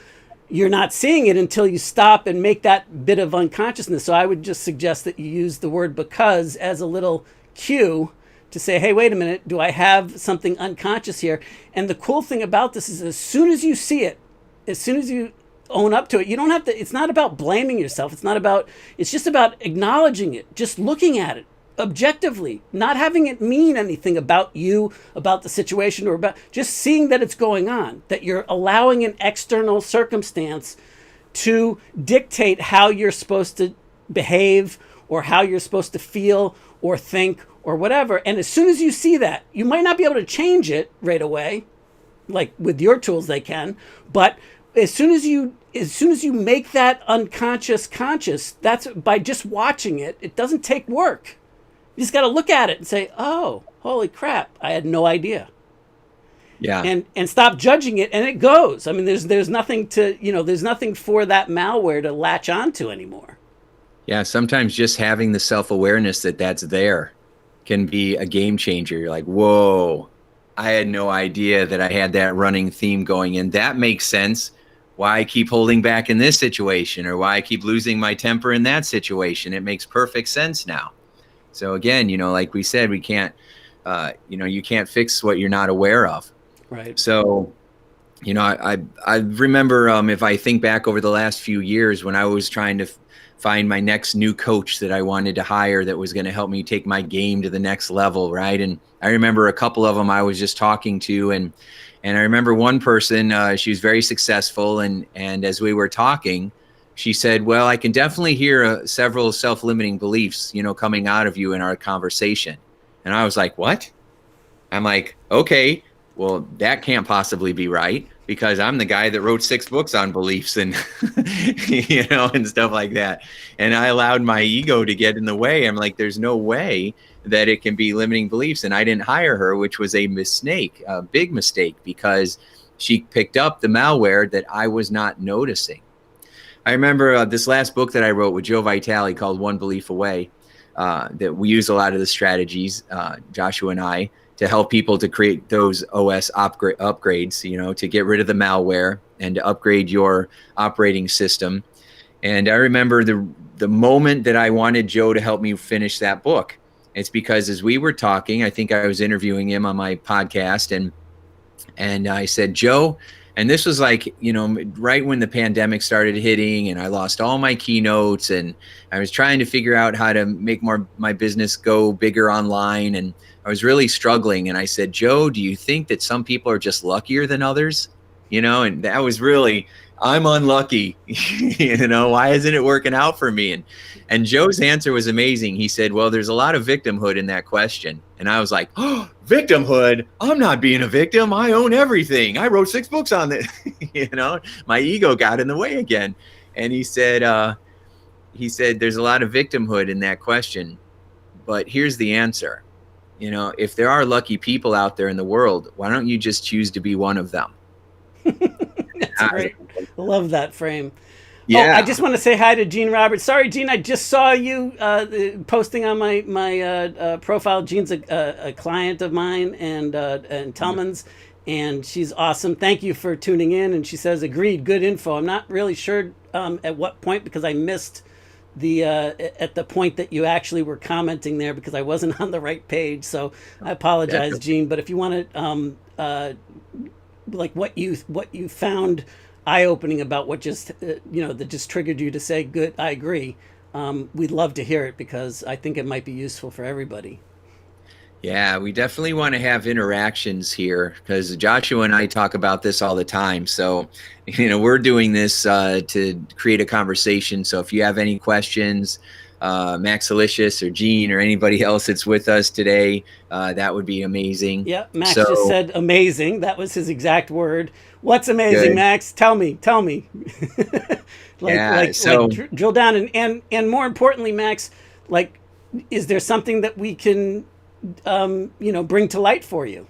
you're not seeing it until you stop and make that bit of unconsciousness. So I would just suggest that you use the word because as a little cue to say, hey, wait a minute, do I have something unconscious here? And the cool thing about this is as soon as you see it, as soon as you own up to it, you don't have to, it's not about blaming yourself. It's just about acknowledging it, just looking at it objectively, not having it mean anything about you, about the situation, or about just seeing that it's going on, that you're allowing an external circumstance to dictate how you're supposed to behave or how you're supposed to feel or think or whatever. And as soon as you see that, you might not be able to change it right away, like with your tools they can, but as soon as you make that unconscious conscious, that's by just watching it. It doesn't take work. You just got to look at it and say, oh, holy crap, I had no idea. Yeah. And stop judging it, and it goes. I mean, there's nothing to, there's nothing for that malware to latch onto anymore. Yeah, sometimes just having the self-awareness that that's there can be a game changer. You're like, whoa, I had no idea that I had that running theme going, and that makes sense. Why I keep holding back in this situation, or why I keep losing my temper in that situation. It makes perfect sense now. So again, like we said, we can't, you can't fix what you're not aware of. Right. So, I remember if I think back over the last few years when I was trying to find my next new coach that I wanted to hire that was going to help me take my game to the next level, right? And I remember a couple of them I was just talking to, and I remember one person, she was very successful, and as we were talking, she said, well, I can definitely hear several self-limiting beliefs, coming out of you in our conversation. And I was like, what? I'm like, okay, well, that can't possibly be right, because I'm the guy that wrote 6 books on beliefs and, and stuff like that. And I allowed my ego to get in the way. I'm like, there's no way that it can be limiting beliefs. And I didn't hire her, which was a mistake, a big mistake, because she picked up the malware that I was not noticing. I remember this last book that I wrote with Joe Vitale called One Belief Away, that we use a lot of the strategies, Joshua and I, to help people to create those OS upgrades, to get rid of the malware and to upgrade your operating system. And I remember the moment that I wanted Joe to help me finish that book. It's because as we were talking, I think I was interviewing him on my podcast, and I said, Joe, And this was like, right when the pandemic started hitting, and I lost all my keynotes, and I was trying to figure out how to make my business go bigger online. And I was really struggling. And I said, Joe, do you think that some people are just luckier than others? And that was really, I'm unlucky. Why isn't it working out for me? And Joe's answer was amazing. He said, well, there's a lot of victimhood in that question. And I was like, oh, victimhood? I'm not being a victim. I own everything. I wrote 6 books on it. My ego got in the way again. And he said, there's a lot of victimhood in that question. But here's the answer. If there are lucky people out there in the world, why don't you just choose to be one of them? That's great. I love that frame. Yeah. Oh, I just want to say hi to Gene Roberts. Sorry, Gene, I just saw you posting on my profile. Gene's a client of mine and Tellman's, and she's awesome. Thank you for tuning in. And she says, agreed, good info. I'm not really sure at what point, because I missed at the point that you actually were commenting there, because I wasn't on the right page. So I apologize, Gene. But if you want to like what you found eye-opening about what just that just triggered you to say, good, I agree, we'd love to hear it, because I think it might be useful for everybody. Yeah, we definitely want to have interactions here, because Joshua and I talk about this all the time. So we're doing this to create a conversation. So if you have any questions, Max Alicious or Gene or anybody else that's with us today, that would be amazing. Yeah, Max just said amazing. That was his exact word. What's amazing, Good. Max? Tell me. Drill down, and more importantly, Max, like, is there something that we can bring to light for you?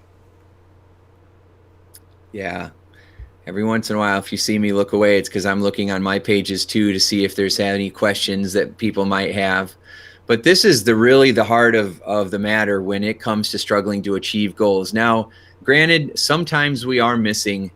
Yeah. Every once in a while, if you see me look away, it's because I'm looking on my pages too, to see if there's any questions that people might have. But this is really the heart of the matter when it comes to struggling to achieve goals. Now, granted, sometimes we are missing,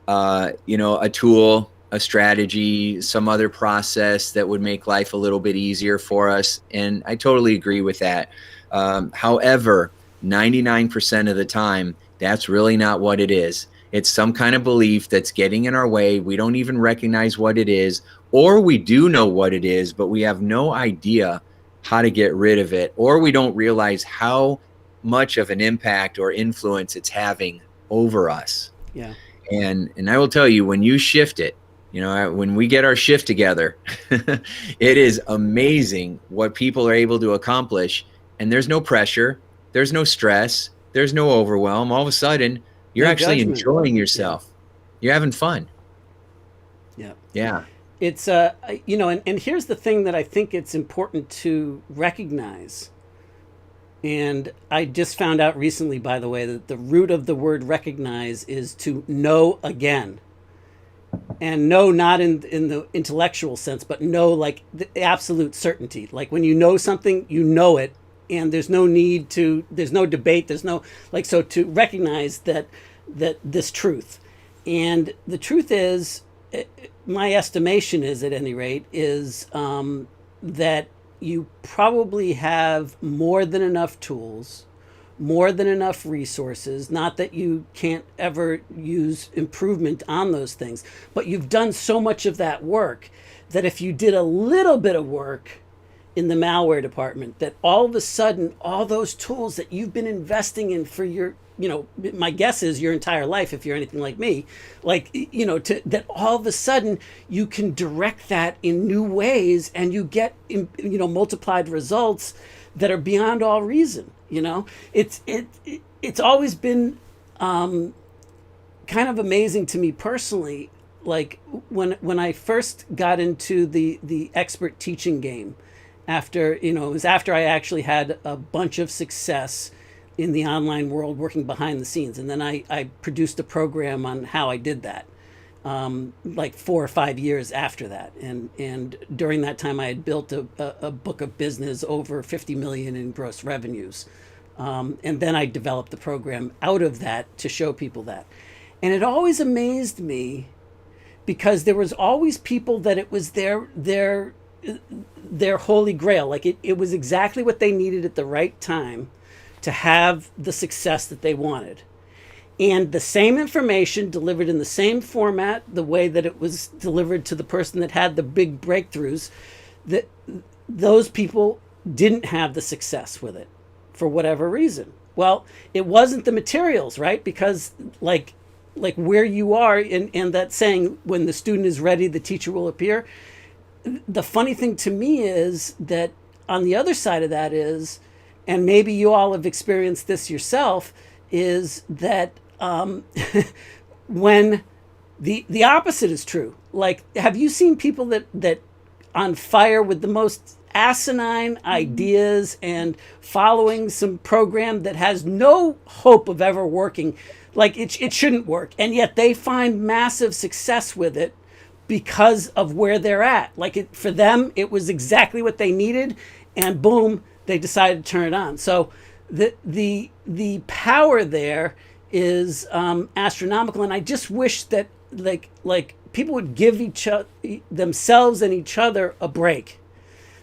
a tool, a strategy, some other process that would make life a little bit easier for us. And I totally agree with that. However, 99% of the time, that's really not what it is. It's some kind of belief that's getting in our way. We don't even recognize what it is, or we do know what it is, but we have no idea how to get rid of it, or we don't realize how much of an impact or influence it's having over us. Yeah. And I will tell you, when you shift it, when we get our shift together, it is amazing what people are able to accomplish. And there's no pressure, there's no stress, there's no overwhelm. All of a sudden, you're actually enjoying yourself. Yeah. You're having fun. Yeah. Yeah. It's and here's the thing that I think it's important to recognize. And I just found out recently, by the way, that the root of the word recognize is to know again. And know not in the intellectual sense, but know like the absolute certainty. Like when you know something, you know it, and there's no debate, there's no, so to recognize that this truth. And the truth is, my estimation is, at any rate, is that you probably have more than enough tools, more than enough resources, not that you can't ever use improvement on those things, but you've done so much of that work that if you did a little bit of work in the malware department, that all of a sudden, all those tools that you've been investing in for your, my guess is your entire life, if you're anything like me, that all of a sudden you can direct that in new ways, and you get, multiplied results that are beyond all reason. It's always been kind of amazing to me personally. Like when I first got into the expert teaching game, it was after I actually had a bunch of success in the online world working behind the scenes. And then I produced a program on how I did that, 4 or 5 years after that. And during that time, I had built a book of business over 50 million in gross revenues. And then I developed the program out of that to show people that. And it always amazed me, because there was always people that it was their holy grail. Like it was exactly what they needed at the right time to have the success that they wanted. and the same information delivered in the same format, the way that it was delivered to the person that had the big breakthroughs, that those people didn't have the success with it for whatever reason. Well, it wasn't the materials, right? Because like where you are in that saying, when the student is ready, the teacher will appear. The funny thing to me is that on the other side of that is, and maybe you all have experienced this yourself, is that when the opposite is true. Like, have you seen people that on fire with the most asinine ideas and following some program that has no hope of ever working? Like, it shouldn't work, and yet they find massive success with it because of where they're at. Like, for them, it was exactly what they needed, and boom, they decided to turn it on. So the power there is astronomical, and I just wish that like people would give themselves and each other a break,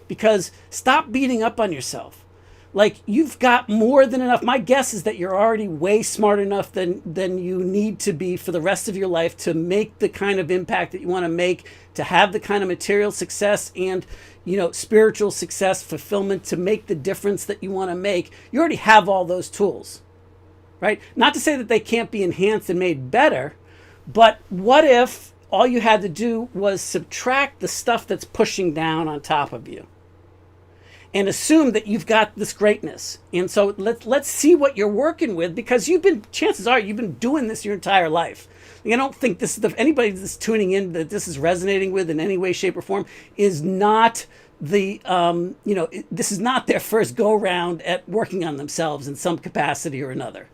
because stop beating up on yourself. Like, you've got more than enough. My guess is that you're already way smart enough than you need to be for the rest of your life to make the kind of impact that you want to make, to have the kind of material success and, spiritual success, fulfillment, to make the difference that you want to make. You already have all those tools, right? Not to say that they can't be enhanced and made better, but what if all you had to do was subtract the stuff that's pushing down on top of you, and assume that you've got this greatness? And so let's see what you're working with, because chances are you've been doing this your entire life. I don't think this is anybody that's tuning in that this is resonating with in any way, shape, or form is not this is not their first go round at working on themselves in some capacity or another.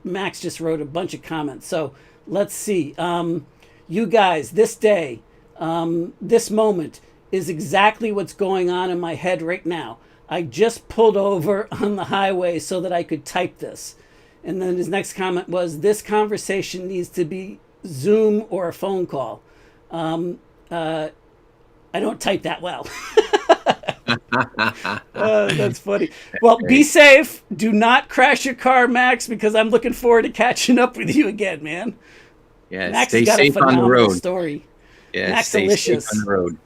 Max just wrote a bunch of comments. So let's see. You guys, this day, this moment is exactly what's going on in my head right now. I just pulled over on the highway so that I could type this. And then his next comment was, this conversation needs to be Zoom or a phone call. I don't type that well. That's funny. Well, be safe. Do not crash your car, Max, because I'm looking forward to catching up with you again, man. Yeah, Max stay has got safe a on the phenomenal road. story. Yeah, Max stay delicious. safe on the road.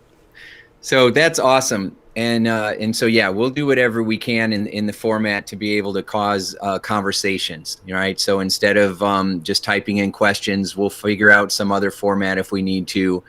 So that's awesome. And so, yeah, we'll do whatever we can in the format to be able to cause conversations, right? So instead of just typing in questions, we'll figure out some other format if we need to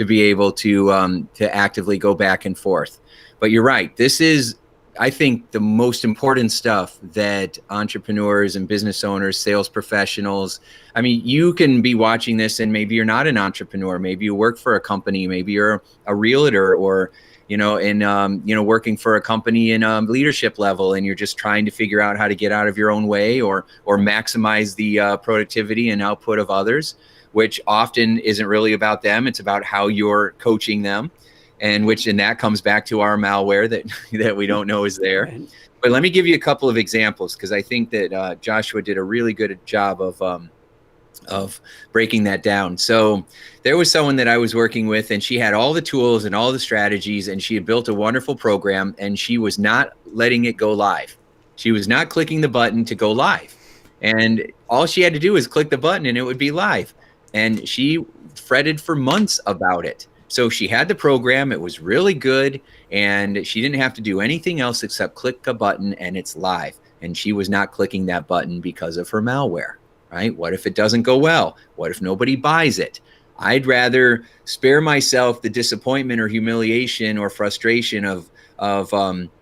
be able to actively go back and forth. But you're right. This is, I think, the most important stuff that entrepreneurs and business owners, sales professionals, I mean, you can be watching this and maybe you're not an entrepreneur. Maybe you work for a company. Maybe you're a realtor, or, working for a company in a leadership level, and you're just trying to figure out how to get out of your own way or maximize the productivity and output of others, which often isn't really about them. It's about how you're coaching them. And that comes back to our malware that we don't know is there. Right. But let me give you a couple of examples, because I think that Joshua did a really good job of breaking that down. So there was someone that I was working with, and she had all the tools and all the strategies, and she had built a wonderful program, and she was not letting it go live. She was not clicking the button to go live. And all she had to do was click the button and it would be live. And she fretted for months about it. So she had the program, it was really good, and she didn't have to do anything else except click a button and it's live. And she was not clicking that button because of her malware, right? What if it doesn't go well? What if nobody buys it? I'd rather spare myself the disappointment or humiliation or frustration of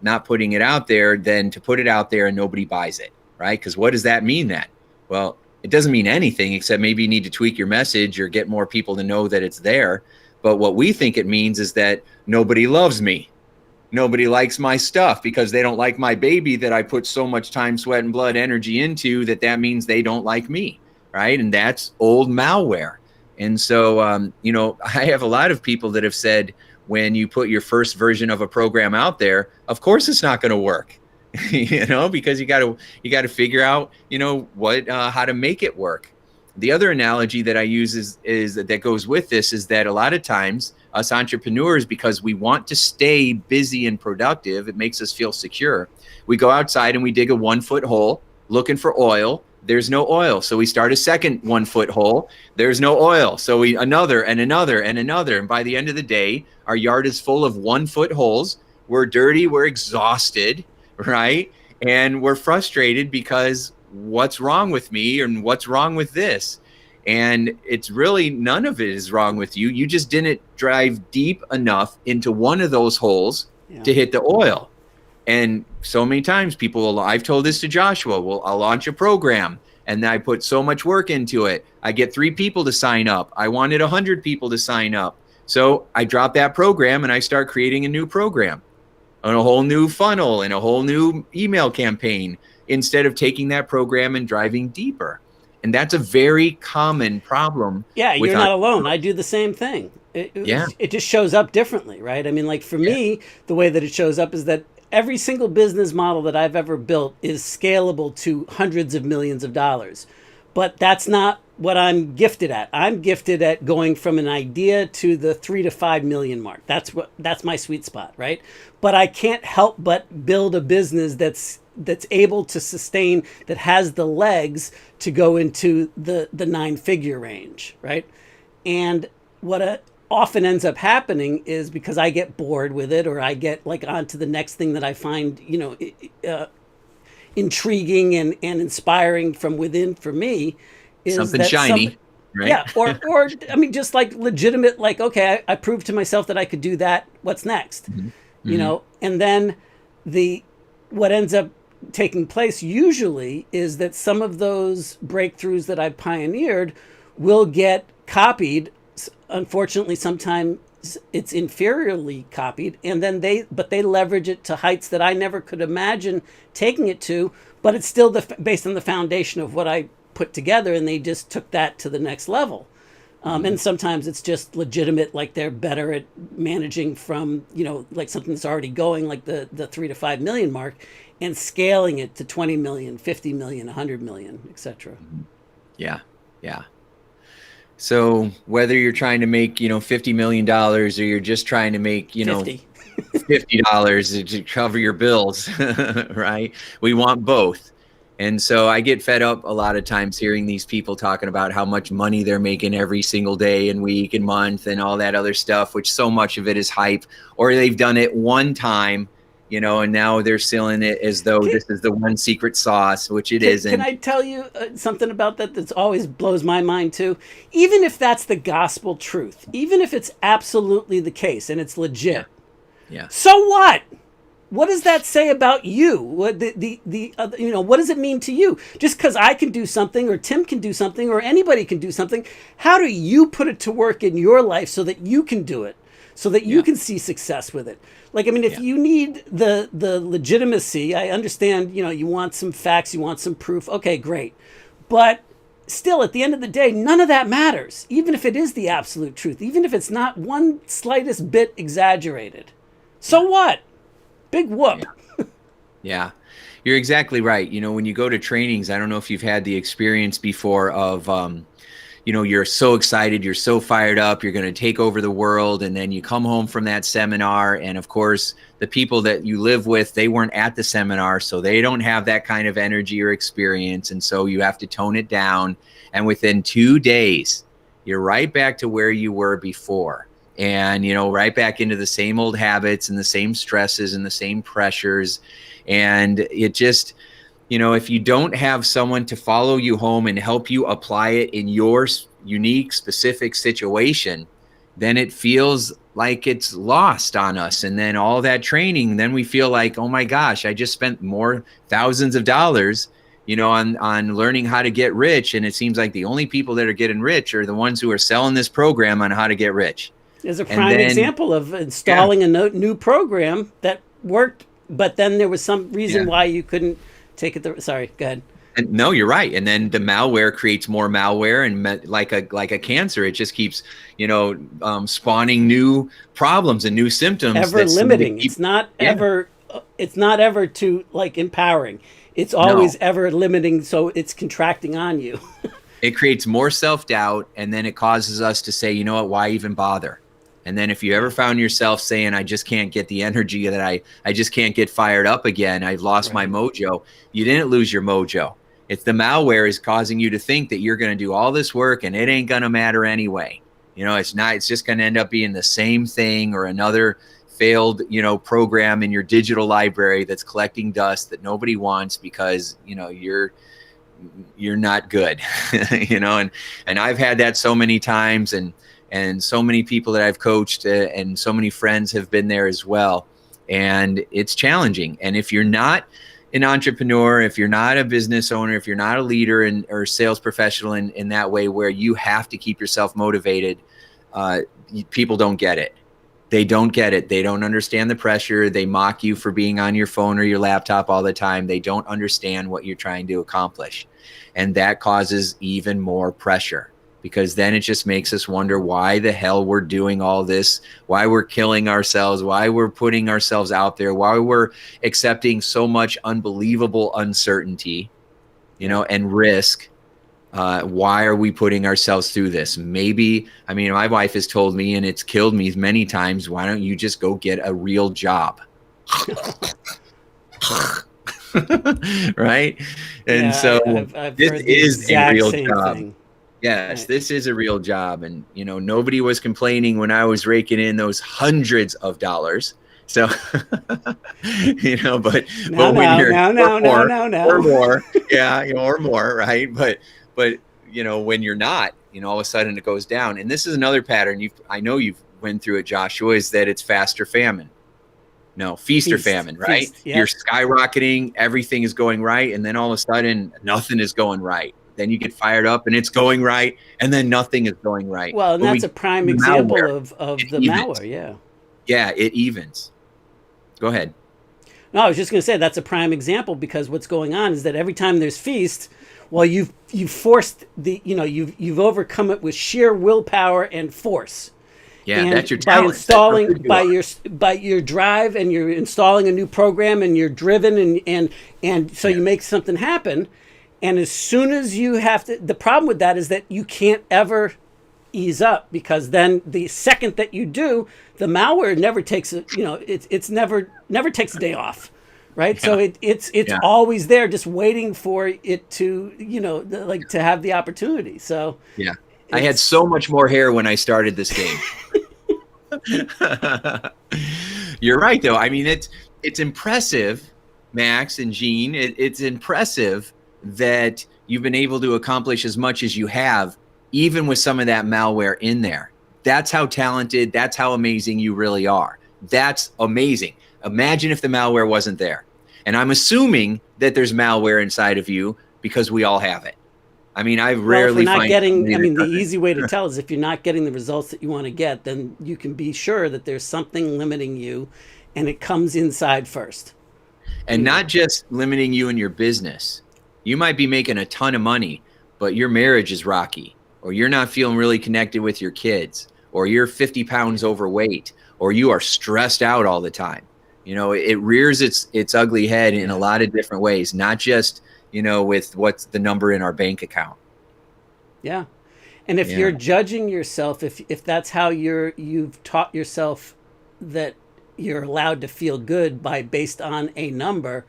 not putting it out there than to put it out there and nobody buys it, right? Because what does that mean then? Well, it doesn't mean anything except maybe you need to tweak your message or get more people to know that it's there. But what we think it means is that nobody loves me. Nobody likes my stuff because they don't like my baby that I put so much time, sweat, and blood energy into, that means they don't like me, right? And that's old malware. And so, I have a lot of people that have said, when you put your first version of a program out there, of course it's not going to work, because you got to figure out, how to make it work. The other analogy that I use is that goes with this is that a lot of times us entrepreneurs, because we want to stay busy and productive, it makes us feel secure. We go outside and we dig a 1-foot hole looking for oil, there's no oil. So we start a second 1 foot hole. There's no oil. So we another and another and another. And by the end of the day, our yard is full of 1 foot holes. We're dirty. We're exhausted, right? And we're frustrated because what's wrong with me and what's wrong with this? And it's really none of it is wrong with you. You just didn't drive deep enough into one of those holes to hit the oil. And so many times I've told this to Joshua, well, I'll launch a program and I put so much work into it. I get 3 people to sign up. I wanted 100 people to sign up. So I drop that program and I start creating a new program and a whole new funnel and a whole new email campaign instead of taking that program and driving deeper. And that's a very common problem. Yeah, you're not alone. I do the same thing. It just shows up differently, right? I mean, like for me, the way that it shows up is that every single business model that I've ever built is scalable to hundreds of millions of dollars. But that's not what I'm gifted at. I'm gifted at going from an idea to the 3 to 5 million mark. That's my sweet spot, right? But I can't help but build a business that's able to sustain, that has the legs to go into the 9-figure range, right? And what often ends up happening is because I get bored with it, or I get like onto the next thing that I find, intriguing and inspiring from within for me, is something shiny, right? Yeah, or I mean, just like legitimate, like, okay, I proved to myself that I could do that. What's next? Mm-hmm. And then what ends up taking place usually is that some of those breakthroughs that I pioneered will get copied. Unfortunately, sometimes it's inferiorly copied, and then they leverage it to heights that I never could imagine taking it to, but it's still based on the foundation of what I put together, and they just took that to the next level. And sometimes it's just legitimate, like they're better at managing from, like something that's already going, like the 3 to 5 million mark, and scaling it to 20 million, 50 million, 100 million, etc. Yeah. So whether you're trying to make, $50 million, or you're just trying to make, $50 to cover your bills, right? We want both. And so I get fed up a lot of times hearing these people talking about how much money they're making every single day and week and month and all that other stuff, which so much of it is hype, or they've done it one time, and now they're selling it as though this is the one secret sauce, which it isn't. Can I tell you something about that always blows my mind too? Even if that's the gospel truth, even if it's absolutely the case and it's legit, so what? What does that say about you? What what does it mean to you? Just because I can do something, or Tim can do something, or anybody can do something, how do you put it to work in your life so that you can do it, so that you can see success with it? Like, I mean, if you need the legitimacy, I understand, you want some facts, you want some proof. Okay, great. But still, at the end of the day, none of that matters, even if it is the absolute truth, even if it's not one slightest bit exaggerated. So what? Big whoop. Yeah, you're exactly right. When you go to trainings, I don't know if you've had the experience before of, you're so excited, you're so fired up, you're going to take over the world. And then you come home from that seminar. And of course, the people that you live with, they weren't at the seminar, so they don't have that kind of energy or experience. And so you have to tone it down. And within 2 days, you're right back to where you were before. And, right back into the same old habits and the same stresses and the same pressures. And it just, if you don't have someone to follow you home and help you apply it in your unique, specific situation, then it feels like it's lost on us. And then all that training, then we feel like, oh my gosh, I just spent more thousands of dollars, on learning how to get rich. And it seems like the only people that are getting rich are the ones who are selling this program on how to get rich. There's a prime example of installing a new program that worked, but then there was some reason why you couldn't take it. Sorry, go ahead. And no, you're right. And then the malware creates more malware, and like a cancer, it just keeps, spawning new problems and new symptoms. Ever limiting. It's not ever too empowering. It's always ever limiting. So it's contracting on you. It creates more self-doubt, and then it causes us to say, why even bother? And then if you ever found yourself saying, I just can't get the energy, that I just can't get fired up again, I've lost my mojo, you didn't lose your mojo. It's the malware is causing you to think that you're going to do all this work and it ain't going to matter anyway. It's not, it's just going to end up being the same thing or another failed, program in your digital library that's collecting dust that nobody wants because, you're not good, and I've had that so many times, and so many people that I've coached and so many friends have been there as well. And it's challenging. And if you're not an entrepreneur, if you're not a business owner, if you're not a leader or sales professional in that way where you have to keep yourself motivated, people don't get it. They don't get it. They don't understand the pressure. They mock you for being on your phone or your laptop all the time. They don't understand what you're trying to accomplish. And that causes even more pressure, because then it just makes us wonder why the hell we're doing all this, why we're killing ourselves, why we're putting ourselves out there, why we're accepting so much unbelievable uncertainty, and risk. Why are we putting ourselves through this? Maybe, my wife has told me, and it's killed me many times, why don't you just go get a real job? Right? And so I've this heard the is a real job. thing. Yes, Right. this is a real job. And, nobody was complaining when I was raking in those hundreds of dollars. So, but when you're or more, yeah, or more, right? But when you're not, all of a sudden it goes down. And this is another pattern. I know you've went through it, Joshua, is that it's fast or famine. No, feast or famine, right? Feast, yep. You're skyrocketing, everything is going right, and then all of a sudden nothing is going right. Then you get fired up and it's going right, and then nothing is going right. Well, and that's a prime example of the malware, yeah. Yeah, it evens. Go ahead. No, I was just going to say that's a prime example, because what's going on is that every time there's feast, well, you've forced you've overcome it with sheer willpower and force. Yeah, and that's your talent. By your drive, and you're installing a new program, and you're driven, and so you make something happen. And as soon as you have to, the problem with that is that you can't ever ease up, because then the second that you do, the malware never takes it's never takes a day off, right? Yeah. So it's always there, just waiting for it to to have the opportunity. So yeah, I had so much more hair when I started this game. You're right, though. It's impressive, Max and Gene. It's impressive that you've been able to accomplish as much as you have, even with some of that malware in there. That's how talented, that's how amazing you really are. That's amazing. Imagine if the malware wasn't there. And I'm assuming that there's malware inside of you, because we all have it. I rarely find the easy way to tell is if you're not getting the results that you want to get, then you can be sure that there's something limiting you, and it comes inside first. And not just limiting you in your business. You might be making a ton of money, but your marriage is rocky, or you're not feeling really connected with your kids, or you're 50 pounds overweight, or you are stressed out all the time. It rears its ugly head in a lot of different ways, not just, with what's the number in our bank account. Yeah. And if you're judging yourself, if that's how you've taught yourself that you're allowed to feel good based on a number,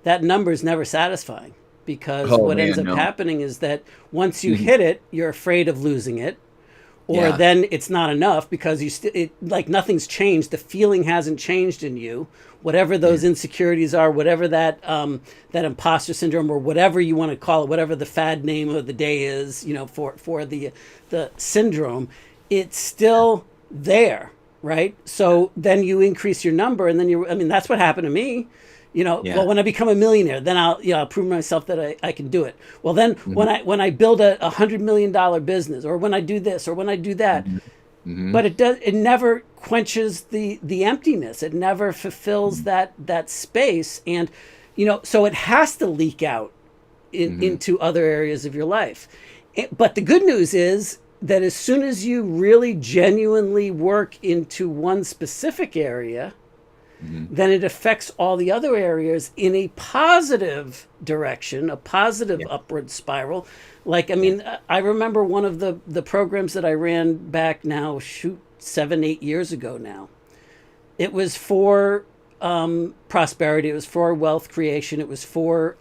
that number is never satisfying. Because what ends up happening is that once you hit it, you're afraid of losing it, or then it's not enough, because like nothing's changed. The feeling hasn't changed in you. Whatever those insecurities are, whatever that imposter syndrome, or whatever you want to call it, whatever the fad name of the day is, for the syndrome, it's still there, right? So then you increase your number, and then that's what happened to me. Well, when I become a millionaire, then I'll prove myself that I can do it. Well, then when I build a $100 million business, or when I do this, or when I do that, but it never quenches the emptiness. It never fulfills that space. And, so it has to leak out into other areas of your life. But the good news is that as soon as you really genuinely work into one specific area, then it affects all the other areas in a positive direction, a positive upward spiral. I remember one of the programs that I ran back now, 7-8 years ago now. It was for prosperity. It was for wealth creation. It was for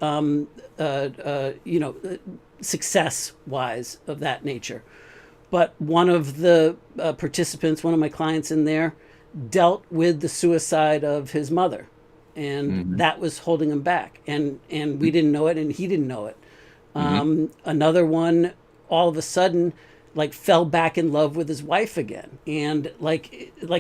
success wise of that nature. But one of the participants, one of my clients in there, dealt with the suicide of his mother, and that was holding him back. And we didn't know it, and he didn't know it. Another one, all of a sudden, like fell back in love with his wife again, and like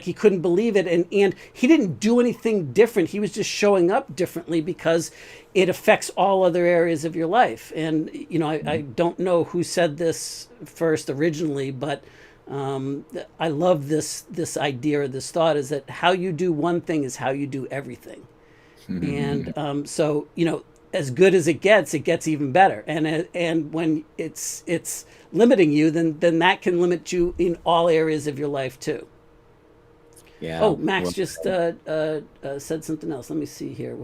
he couldn't believe it, and he didn't do anything different. He was just showing up differently because it affects all other areas of your life. And I don't know who said this first originally, but I love this idea or this thought, is that how you do one thing is how you do everything. And so as good as it gets even better. And when it's limiting you, then that can limit you in all areas of your life too. Yeah. Oh, Max just said something else. Let me see here.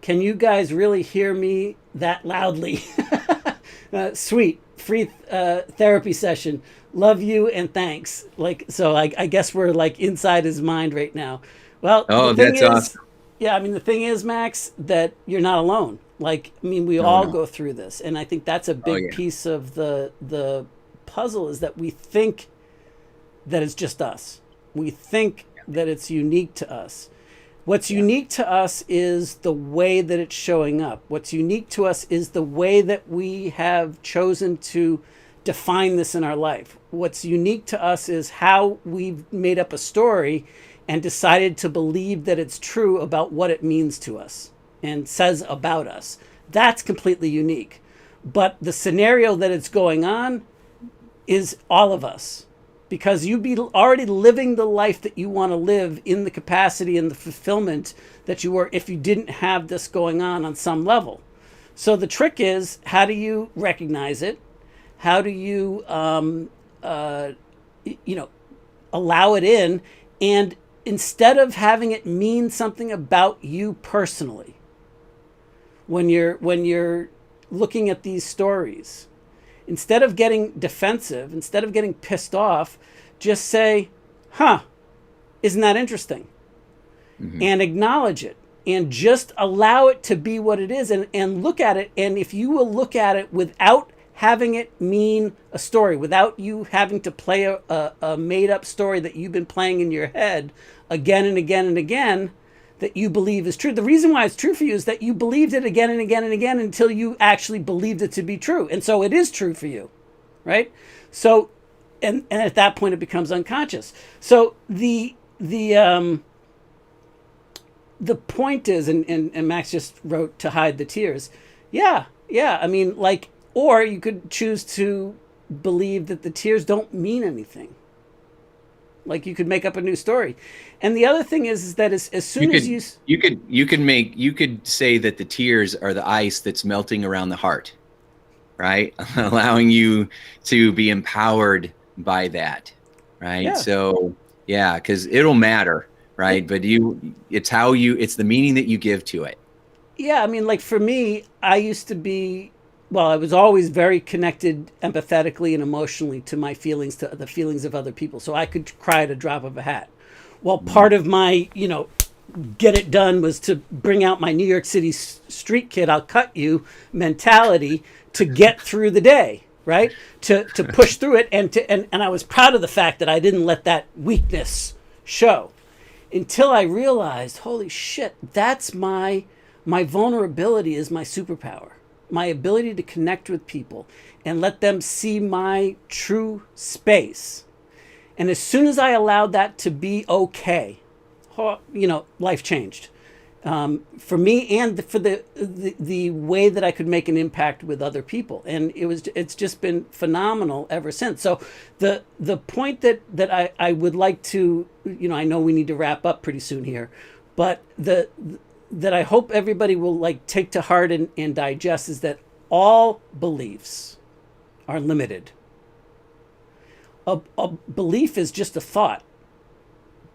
Can you guys really hear me that loudly? Sweet. Free therapy session. Love you and thanks. So I guess we're like inside his mind right now. Well, the thing that's is, awesome. Yeah, I mean, the thing is, Max, that you're not alone. We all go through this. And I think that's a big piece of the puzzle, is that we think that it's just us. We think that it's unique to us. What's unique to us is the way that it's showing up. What's unique to us is the way that we have chosen to define this in our life. What's unique to us is how we've made up a story and decided to believe that it's true about what it means to us and says about us. That's completely unique. But the scenario that it's going on is all of us, because you'd be already living the life that you want to live in the capacity and the fulfillment that you were if you didn't have this going on some level. So the trick is, how do you recognize it? How do you, allow it in? And instead of having it mean something about you personally, when you're looking at these stories, instead of getting defensive, instead of getting pissed off, just say, isn't that interesting? And acknowledge it, and just allow it to be what it is, and look at it. And if you will look at it without having it mean a story, without you having to play a made-up story that you've been playing in your head again and again and again, that you believe is true. The reason why it's true for you is that you believed it again and again and again until you actually believed it to be true. And so it is true for you, right? So, and at that point it becomes unconscious. So the point is, and Max just wrote, to hide the tears. Yeah. I mean, or you could choose to believe that the tears don't mean anything. You could make up a new story. And the other thing is that as soon as you could say that the tears are the ice that's melting around the heart, right? Allowing you to be empowered by that, right? Yeah. So because it'll matter, right? But it's the meaning that you give to it. Yeah, I mean, for me, I used to be, I was always very connected empathetically and emotionally to my feelings, to the feelings of other people. So I could cry at a drop of a hat. Well, part of my, get it done was to bring out my New York City street kid, I'll cut you mentality to get through the day, right? To push through it. And I was proud of the fact that I didn't let that weakness show, until I realized, holy shit, that's my vulnerability is my superpower. My ability to connect with people and let them see my true space. And as soon as I allowed that to be okay, life changed for me, and for the way that I could make an impact with other people. And it's just been phenomenal ever since. So the point that I would like to, I know we need to wrap up pretty soon here, but that I hope everybody will take to heart and digest is that all beliefs are limited. A belief is just a thought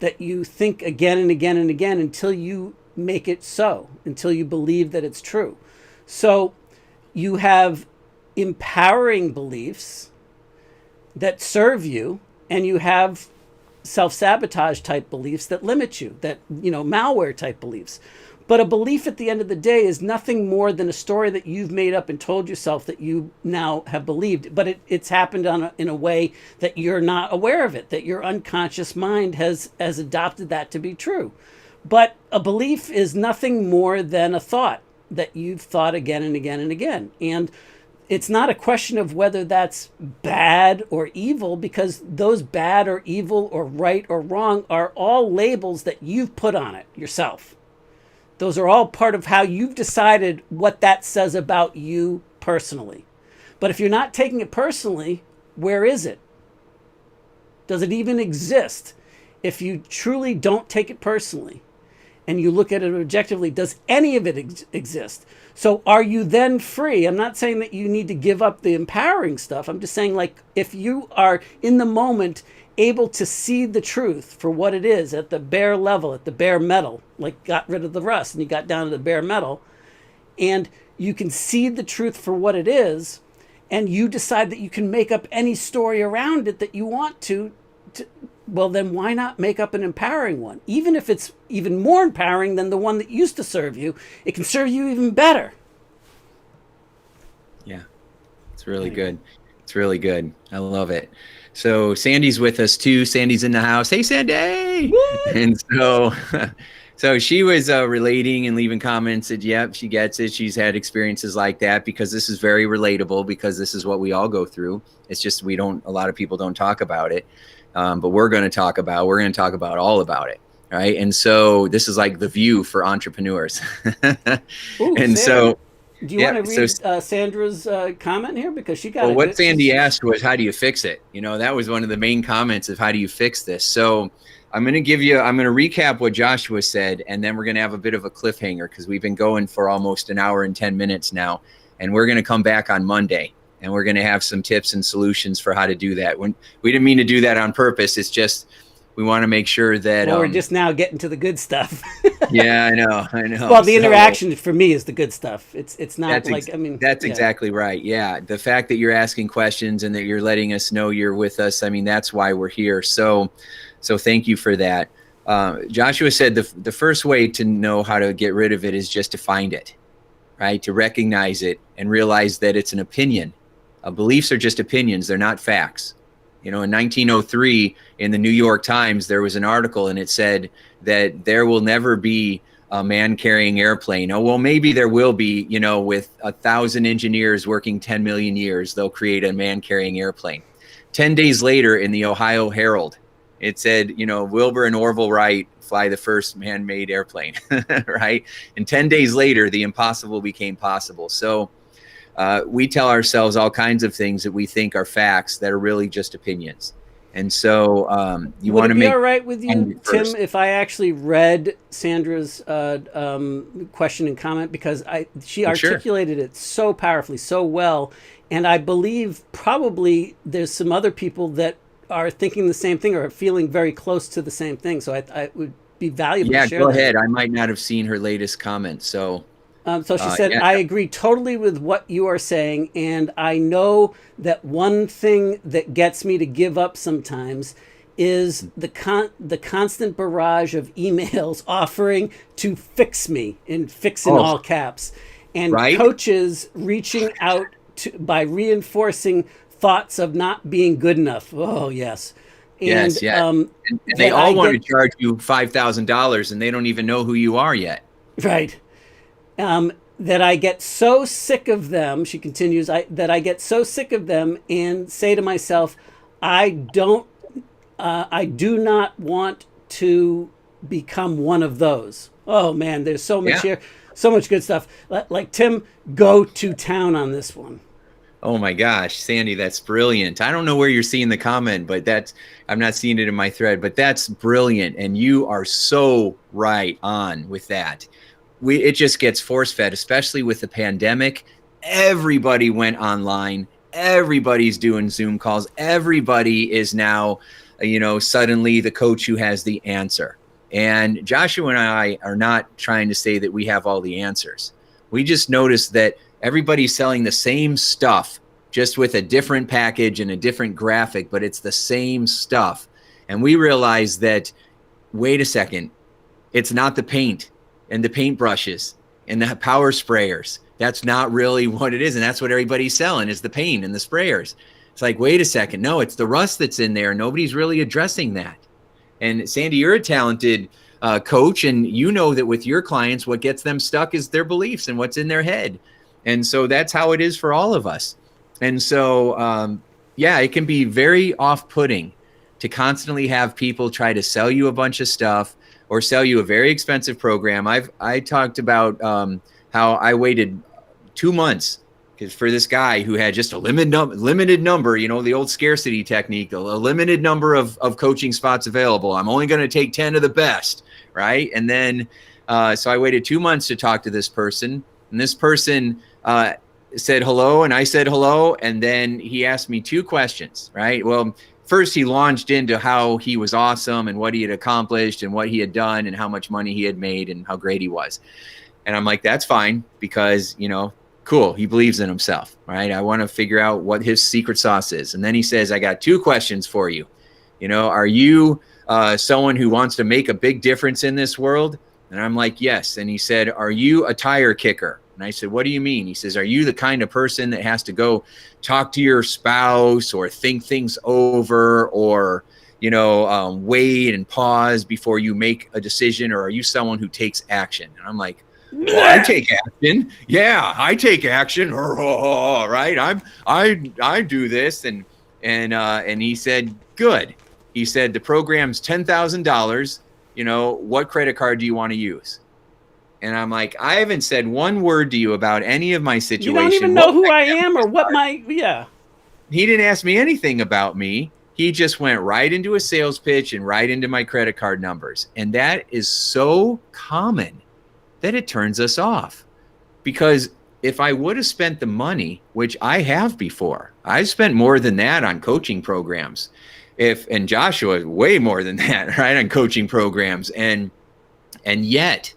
that you think again and again and again until you make it so, until you believe that it's true. So you have empowering beliefs that serve you, and you have self-sabotage type beliefs that limit you, that, malware type beliefs. But a belief at the end of the day is nothing more than a story that you've made up and told yourself that you now have believed. But it's happened in a way that you're not aware of it, that your unconscious mind has adopted that to be true. But a belief is nothing more than a thought that you've thought again and again and again. And it's not a question of whether that's bad or evil, because those bad or evil or right or wrong are all labels that you've put on it yourself. Those are all part of how you've decided what that says about you personally. But if you're not taking it personally, where is it? Does it even exist? If you truly don't take it personally and you look at it objectively, does any of it exist? So are you then free? I'm not saying that you need to give up the empowering stuff. I'm just saying, like, if you are in the moment able to see the truth for what it is at the bare level, at the bare metal, like got rid of the rust and you got down to the bare metal, and you can see the truth for what it is, and you decide that you can make up any story around it that you want to, well, then why not make up an empowering one? Even if it's even more empowering than the one that used to serve you, it can serve you even better. Yeah, it's really good. It's really good. I love it. So Sandy's with us too. Sandy's in the house. Hey, Sandy. Woo! And so she was relating and leaving comments that, yep, she gets it. She's had experiences like that, because this is very relatable, because this is what we all go through. It's just a lot of people don't talk about it. But we're going to talk about all about it. Right. And so this is like the view for entrepreneurs. Ooh, and Sarah. Do you want to read Sandra's comment here? Because she got what Sandy asked was, how do you fix it? That was one of the main comments of, how do you fix this? So I'm going to recap what Joshua said, and then we're going to have a bit of a cliffhanger, because we've been going for almost an hour and 10 minutes now. And we're going to come back on Monday, and we're going to have some tips and solutions for how to do that. We didn't mean to do that on purpose. It's just, we want to make sure that we're just now getting to the good stuff. Yeah, I know. Well, the interaction for me is the good stuff. It's not that's exactly right. Yeah, the fact that you're asking questions and that you're letting us know you're with us, that's why we're here. So thank you for that. Joshua said the first way to know how to get rid of it is just to find it, right? To recognize it and realize that it's an opinion. Beliefs are just opinions; they're not facts. In 1903, in the New York Times, there was an article, and it said that there will never be a man-carrying airplane. Oh, well, maybe there will be, with 1,000 engineers working 10 million years, they'll create a man-carrying airplane. 10 days later, in the Ohio Herald, it said, Wilbur and Orville Wright fly the first man-made airplane, right? And 10 days later, the impossible became possible. So we tell ourselves all kinds of things that we think are facts that are really just opinions. And so you want to make... Would it be all right with you, Tim, if I actually read Sandra's question and comment? Because she articulated it so powerfully, so well. And I believe probably there's some other people that are thinking the same thing or are feeling very close to the same thing. So I would be valuable to share go that. ahead. I might not have seen her latest comment, so... So she said, I agree totally with what you are saying. And I know that one thing that gets me to give up sometimes is the constant barrage of emails offering to fix me, and fix in all caps. And coaches reaching out by reinforcing thoughts of not being good enough. Oh, yes. And, yes. And they all want to charge you $5,000 and they don't even know who you are yet. Right. That I get so sick of them, she continues, that I get so sick of them and say to myself, I do not want to become one of those. Oh man, there's so much here, so much good stuff. Like Tim, go to town on this one. Oh my gosh, Sandy, that's brilliant. I don't know where you're seeing the comment, but I'm not seeing it in my thread, but that's brilliant. And you are so right on with that. It just gets force-fed, especially with the pandemic. Everybody went online. Everybody's doing Zoom calls. Everybody is now, suddenly the coach who has the answer. And Joshua and I are not trying to say that we have all the answers. We just noticed that everybody's selling the same stuff, just with a different package and a different graphic, but it's the same stuff. And we realized that, wait a second, it's not the paint and the paintbrushes and the power sprayers. That's not really what it is. And that's what everybody's selling, is the paint and the sprayers. It's like, wait a second. No, it's the rust that's in there. Nobody's really addressing that. And Sandy, you're a talented coach, and you know that with your clients, what gets them stuck is their beliefs and what's in their head. And so that's how it is for all of us. And so, yeah, it can be very off-putting to constantly have people try to sell you a bunch of stuff or sell you a very expensive program. I talked about how I waited 2 months for this guy who had just a limited number, you know, the old scarcity technique, a limited number of coaching spots available. I'm only going to take 10 of the best, right? And then, so I waited 2 months to talk to this person, and this person said hello, and I said hello, and then he asked me 2 questions, right? Well, first he launched into how he was awesome and what he had accomplished and what he had done and how much money he had made and how great he was. And I'm like, that's fine, because, you know, cool, he believes in himself, right? I want to figure out what his secret sauce is. And then he says, I got 2 questions for you. You know, are you someone who wants to make a big difference in this world? And I'm like, yes. And he said, are you a tire kicker? And I said, what do you mean? He says, are you the kind of person that has to go talk to your spouse or think things over or, you know, wait and pause before you make a decision? Or are you someone who takes action? And I'm like, well, I take action. Yeah, I take action. Right. I do this. And he said, good. He said, the program's $10,000. You know, what credit card do you want to use? And I'm like, I haven't said one word to you about any of my situation. You don't even know who I am or what my, yeah. He didn't ask me anything about me. He just went right into a sales pitch and right into my credit card numbers. And that is so common that it turns us off. Because if I would have spent the money, which I have before, I've spent more than that on coaching programs. And Joshua, way more than that, right, on coaching programs. And yet,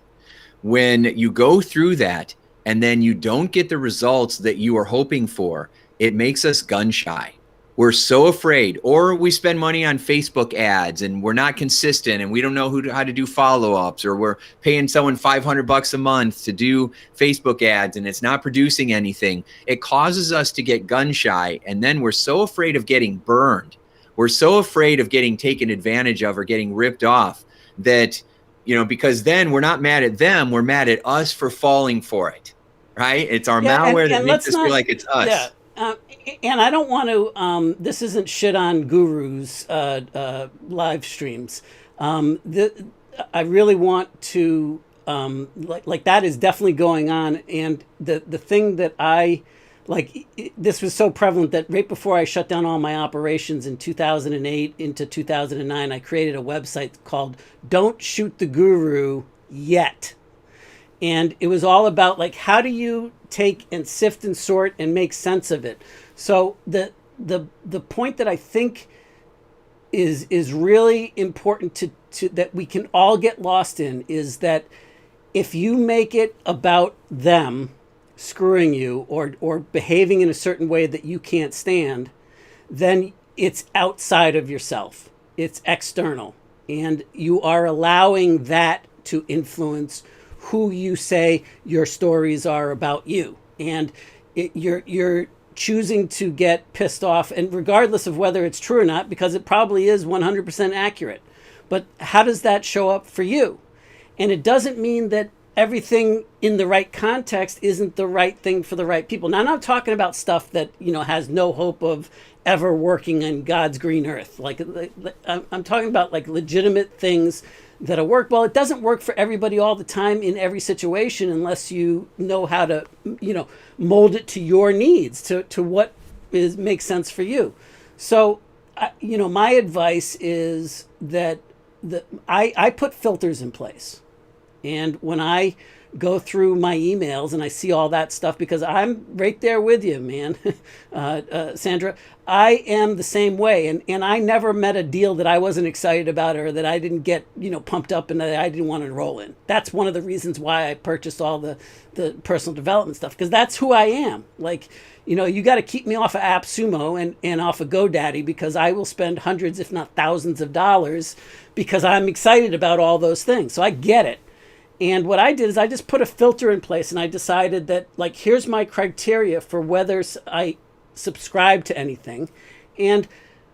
when you go through that and then you don't get the results that you are hoping for, it makes us gun shy. We're so afraid, or we spend money on Facebook ads and we're not consistent and we don't know how to do follow-ups, or we're paying someone $500 a month to do Facebook ads and it's not producing anything. It causes us to get gun shy, and then we're so afraid of getting burned. We're so afraid of getting taken advantage of or getting ripped off that, you know, because then we're not mad at them, we're mad at us for falling for it, right? It's our malware that makes us feel like it's us. Yeah. And I don't want to, this isn't shit on gurus, live streams. I really want to, like that is definitely going on. And the thing that this was so prevalent that right before I shut down all my operations in 2008 into 2009, I created a website called Don't Shoot the Guru Yet. And it was all about, like, how do you take and sift and sort and make sense of it? So the point that I think is really important to that we can all get lost in is that if you make it about them screwing you or behaving in a certain way that you can't stand, then it's outside of yourself. It's external. And you are allowing that to influence who you say your stories are about you. And you're choosing to get pissed off, and regardless of whether it's true or not, because it probably is 100% accurate. But how does that show up for you? And it doesn't mean that everything in the right context isn't the right thing for the right people. Now, I'm not talking about stuff that, you know, has no hope of ever working on God's green earth. Like, I'm talking about like legitimate things that'll work. Well, it doesn't work for everybody all the time in every situation unless you know how to, you know, mold it to your needs, to what makes sense for you. So, you know, my advice is that I put filters in place. And when I go through my emails and I see all that stuff, because I'm right there with you, man. Sandra, I am the same way. And I never met a deal that I wasn't excited about, or that I didn't get, pumped up and that I didn't want to enroll in. That's one of the reasons why I purchased all the personal development stuff, because that's who I am. Like, you got to keep me off of AppSumo and off of GoDaddy, because I will spend hundreds, if not thousands of dollars, because I'm excited about all those things. So I get it. And what I did is I just put a filter in place, and I decided that, like, here's my criteria for whether I subscribe to anything. And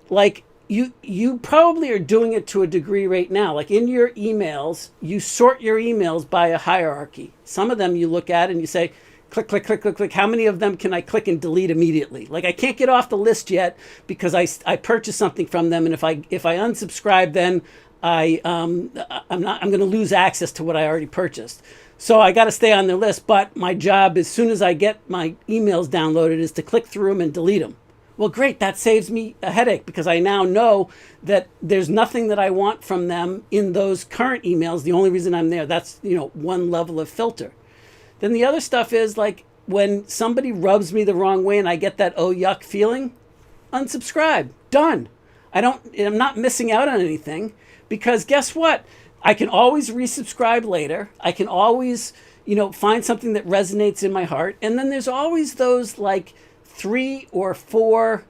like, you probably are doing it to a degree right now. Like, in your emails, you sort your emails by a hierarchy. Some of them you look at and you say, click, click, click, click, click. How many of them can I click and delete immediately? Like, I can't get off the list yet because I purchased something from them, and if I unsubscribe, then I'm going to lose access to what I already purchased. So I got to stay on their list. But my job, as soon as I get my emails downloaded, is to click through them and delete them. Well, great. That saves me a headache, because I now know that there's nothing that I want from them in those current emails. The only reason I'm there, that's, one level of filter. Then the other stuff is, like, when somebody rubs me the wrong way and I get that oh yuck feeling, unsubscribe. Done. I'm not missing out on anything, because guess what? I can always resubscribe later. I can always, find something that resonates in my heart. And then there's always those, like, 3 or 4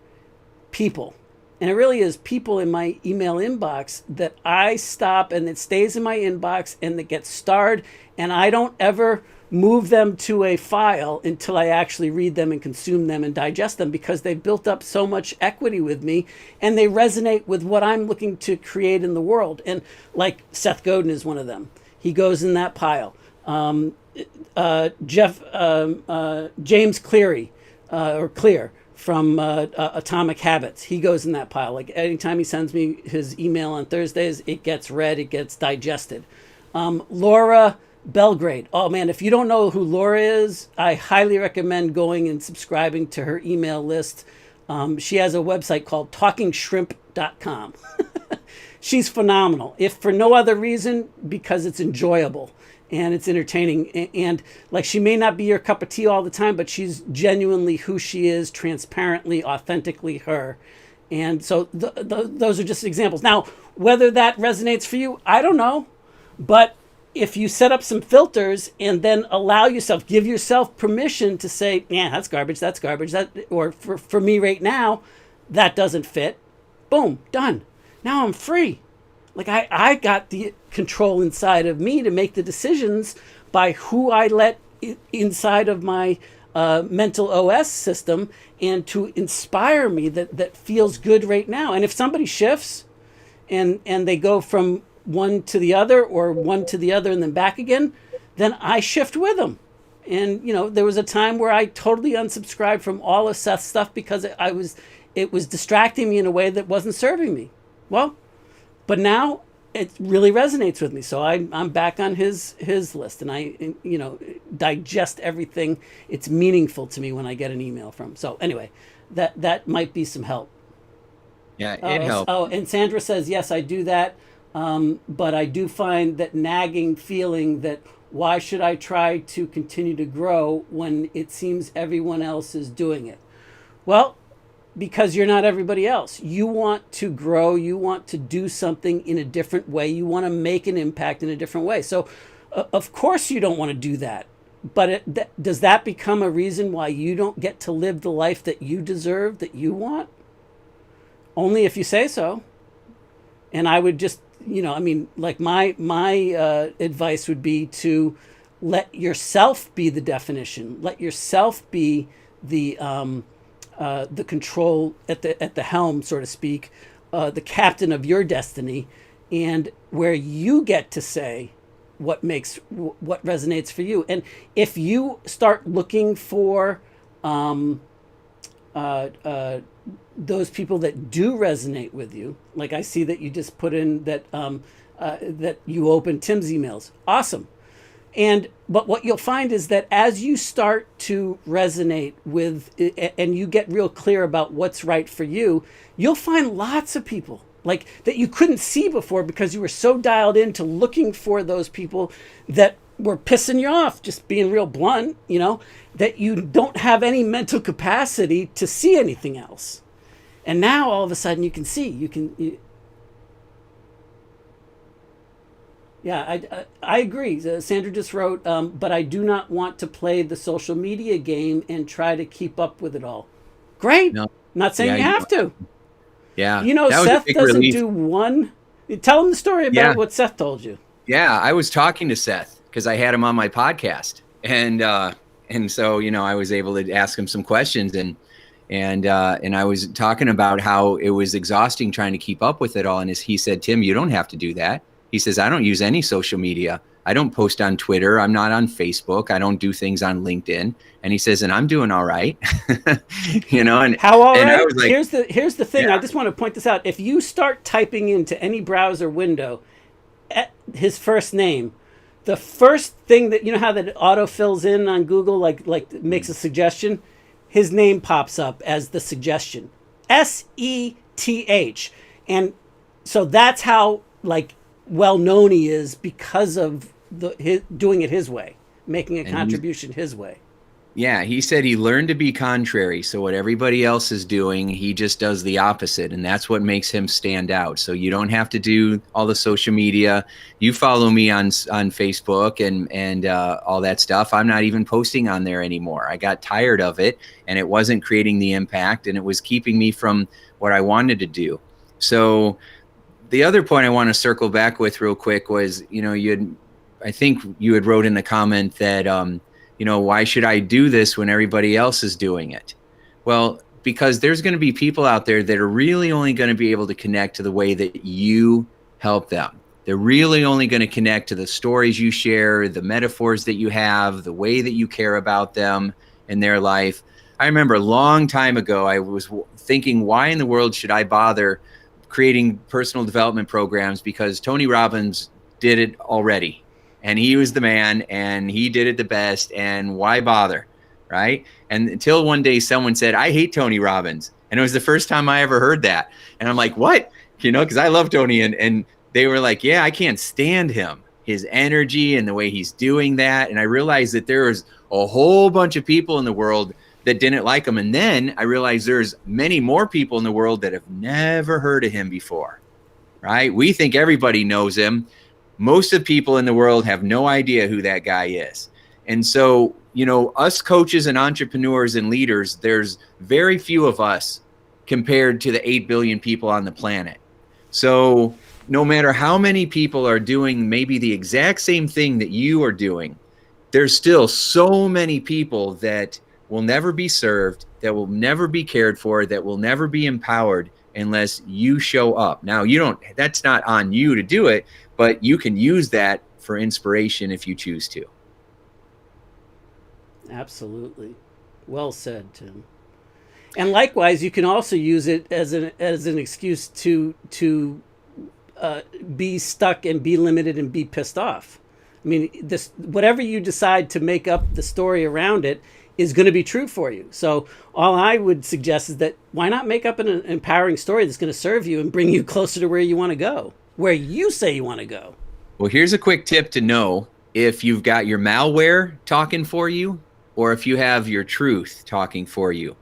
people. And it really is people in my email inbox that I stop, and it stays in my inbox, and it gets starred, and I don't ever move them to a file until I actually read them and consume them and digest them, because they've built up so much equity with me, and they resonate with what I'm looking to create in the world. And like, Seth Godin is one of them. He goes in that pile. James Cleary, or Clear, from Atomic Habits, he goes in that pile. Like, anytime he sends me his email on Thursdays, it gets read, it gets digested. Laura Belgrade. Oh man, if you don't know who Laura is, I highly recommend going and subscribing to her email list. She has a website called talkingshrimp.com. She's phenomenal, if for no other reason, because it's enjoyable and it's entertaining. And like, she may not be your cup of tea all the time, but she's genuinely who she is, transparently, authentically her. And so those are just examples. Now, whether that resonates for you, I don't know. But if you set up some filters and then give yourself permission to say, yeah, that's garbage, or for me right now, that doesn't fit. Boom, done. Now I'm free. Like, I got the control inside of me to make the decisions by who I let inside of my mental OS system, and to inspire me that feels good right now. And if somebody shifts and they go from one to the other, or one to the other and then back again, then I shift with them. And there was a time where I totally unsubscribed from all of Seth's stuff because it was distracting me in a way that wasn't serving me. Well, but now it really resonates with me, so I'm back on his list, and I digest everything. It's meaningful to me when I get an email from. So anyway, that might be some help. Yeah, it helps. Oh, and Sandra says, yes, I do that. But I do find that nagging feeling that, why should I try to continue to grow when it seems everyone else is doing it? Well, because you're not everybody else. You want to grow. You want to do something in a different way. You want to make an impact in a different way. So, of course, you don't want to do that. But does that become a reason why you don't get to live the life that you deserve, that you want? Only if you say so. And I would just, like, my advice would be to let yourself be the definition. Let yourself be the control at the helm, so to speak, the captain of your destiny, and where you get to say what resonates for you. And if you start looking for those people that do resonate with you, like I see that you just put in that that you open Tim's emails. Awesome. But what you'll find is that as you start to resonate with and you get real clear about what's right for you, you'll find lots of people like that you couldn't see before because you were so dialed into looking for those people that were pissing you off, just being real blunt, that you don't have any mental capacity to see anything else. And now all of a sudden you can see, yeah, I agree. Sandra just wrote, but I do not want to play the social media game and try to keep up with it all. Great. No. Not saying Yeah, you have to. Yeah. That was Seth doesn't relief. Do one. Tell him the story about what Seth told you. Yeah, I was talking to Seth because I had him on my podcast, and so I was able to ask him some questions, and I was talking about how it was exhausting trying to keep up with it all, and he said, Tim, you don't have to do that. He says, I don't use any social media. I don't post on Twitter. I'm not on Facebook. I don't do things on LinkedIn. And he says, and I'm doing all right. And how all right? I was like, here's the thing. Yeah. I just want to point this out. If you start typing into any browser window his first name, the first thing that how that auto fills in on Google, like makes a suggestion, his name pops up as the suggestion. SETH. And so that's how well known he is, because of doing it his way, making a contribution his way. Yeah, he said he learned to be contrary. So what everybody else is doing, he just does the opposite, and that's what makes him stand out. So you don't have to do all the social media. You follow me on Facebook and all that stuff. I'm not even posting on there anymore. I got tired of it, and it wasn't creating the impact, and it was keeping me from what I wanted to do. So the other point I want to circle back with real quick was, I think you had wrote in the comment that, why should I do this when everybody else is doing it? Well, because there's going to be people out there that are really only going to be able to connect to the way that you help them. They're really only going to connect to the stories you share, the metaphors that you have, the way that you care about them and their life. I remember a long time ago, I was thinking, why in the world should I bother creating personal development programs, because Tony Robbins did it already, and he was the man, and he did it the best, and why bother, right? And until one day someone said, I hate Tony Robbins, and it was the first time I ever heard that, and I'm like, what? Because I love Tony, and they were like, yeah, I can't stand him, his energy and the way he's doing that, and I realized that there was a whole bunch of people in the world that didn't like him. And then I realized there's many more people in the world that have never heard of him before, right? We think everybody knows him. Most of the people in the world have no idea who that guy is. And so, us coaches and entrepreneurs and leaders, there's very few of us compared to the 8 billion people on the planet. So no matter how many people are doing maybe the exact same thing that you are doing, there's still so many people that will never be served, that will never be cared for, that will never be empowered unless you show up. Now, that's not on you to do it, but you can use that for inspiration if you choose to. Absolutely. Well said, Tim. And likewise, you can also use it as an excuse to be stuck and be limited and be pissed off. I mean, whatever you decide to make up the story around it is going to be true for you. So all I would suggest is that why not make up an empowering story that's going to serve you and bring you closer to where you want to go, where you say you want to go. Well, here's a quick tip to know if you've got your malware talking for you or if you have your truth talking for you.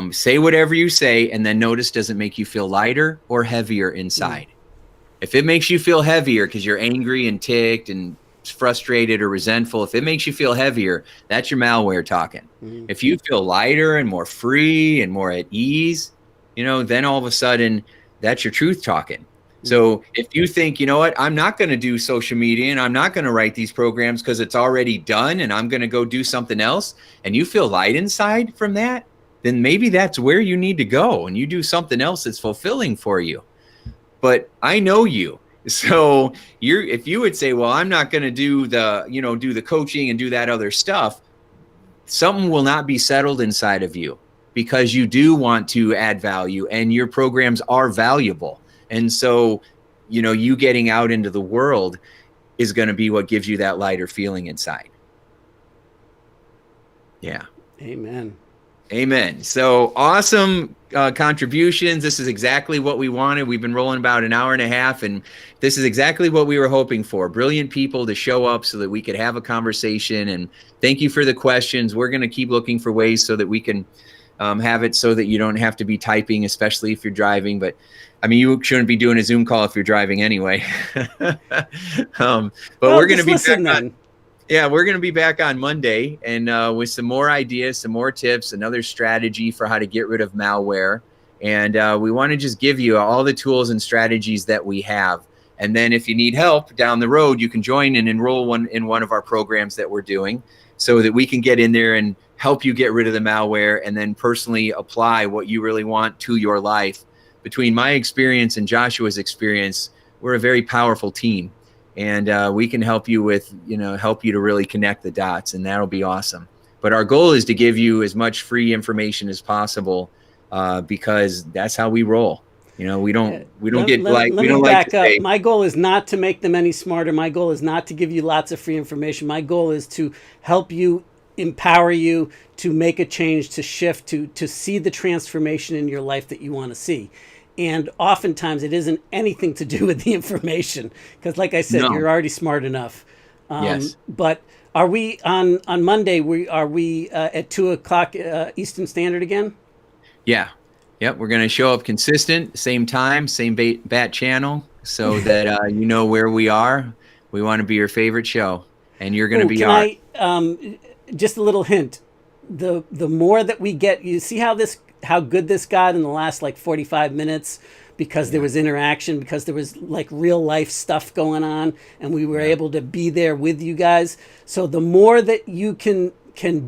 Say whatever you say, and then notice, does it make you feel lighter or heavier inside? If it makes you feel heavier because you're angry and ticked and frustrated or resentful, if it makes you feel heavier, that's your malware talking. If you feel lighter and more free and more at ease, then all of a sudden that's your truth talking. So if you think, what, I'm not going to do social media and I'm not going to write these programs because it's already done and I'm going to go do something else, and you feel light inside from that, then maybe that's where you need to go and you do something else that's fulfilling for you. But I know you. So if you would say, well, I'm not going to do the coaching and do that other stuff, something will not be settled inside of you, because you do want to add value and your programs are valuable. And so, you getting out into the world is going to be what gives you that lighter feeling inside. Yeah. Amen. Amen. So awesome contributions. This is exactly what we wanted. We've been rolling about an hour and a half, and this is exactly what we were hoping for. Brilliant people to show up so that we could have a conversation. And thank you for the questions. We're going to keep looking for ways so that we can have it so that you don't have to be typing, especially if you're driving. But I mean, you shouldn't be doing a Zoom call if you're driving anyway. But we're going to be back on. Yeah, we're going to be back on Monday and with some more ideas, some more tips, another strategy for how to get rid of malware. And we want to just give you all the tools and strategies that we have. And then if you need help down the road, you can join and enroll in one of our programs that we're doing so that we can get in there and help you get rid of the malware and then personally apply what you really want to your life. Between my experience and Joshua's experience, we're a very powerful team. And we can help you with, help you to really connect the dots, and that'll be awesome. But our goal is to give you as much free information as possible because that's how we roll. We don't back up. My goal is not to make them any smarter. My goal is not to give you lots of free information. My goal is to help you, empower you to make a change, to shift, to see the transformation in your life that you want to see. And oftentimes it isn't anything to do with the information because, like I said, you're already smart enough. Yes. But are we on Monday? Are we at 2:00 Eastern Standard again? Yeah. Yep. We're going to show up consistent, same time, same bat channel, so that you know where we are. We want to be your favorite show, and you're going to be our. Just a little hint: the more that we get, you see how good this got in the last 45 minutes because there was interaction, because there was real life stuff going on, and we were able to be there with you guys. So the more that you can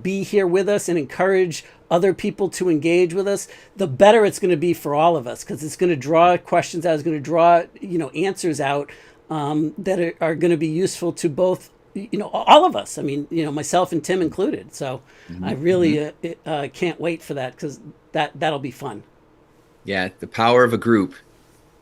be here with us and encourage other people to engage with us, the better it's going to be for all of us, because it's going to draw questions out, it's going to draw answers out that are going to be useful to both all of us. I mean, myself and Tim included. So I really can't wait for that, because that'll be fun. Yeah, the power of a group.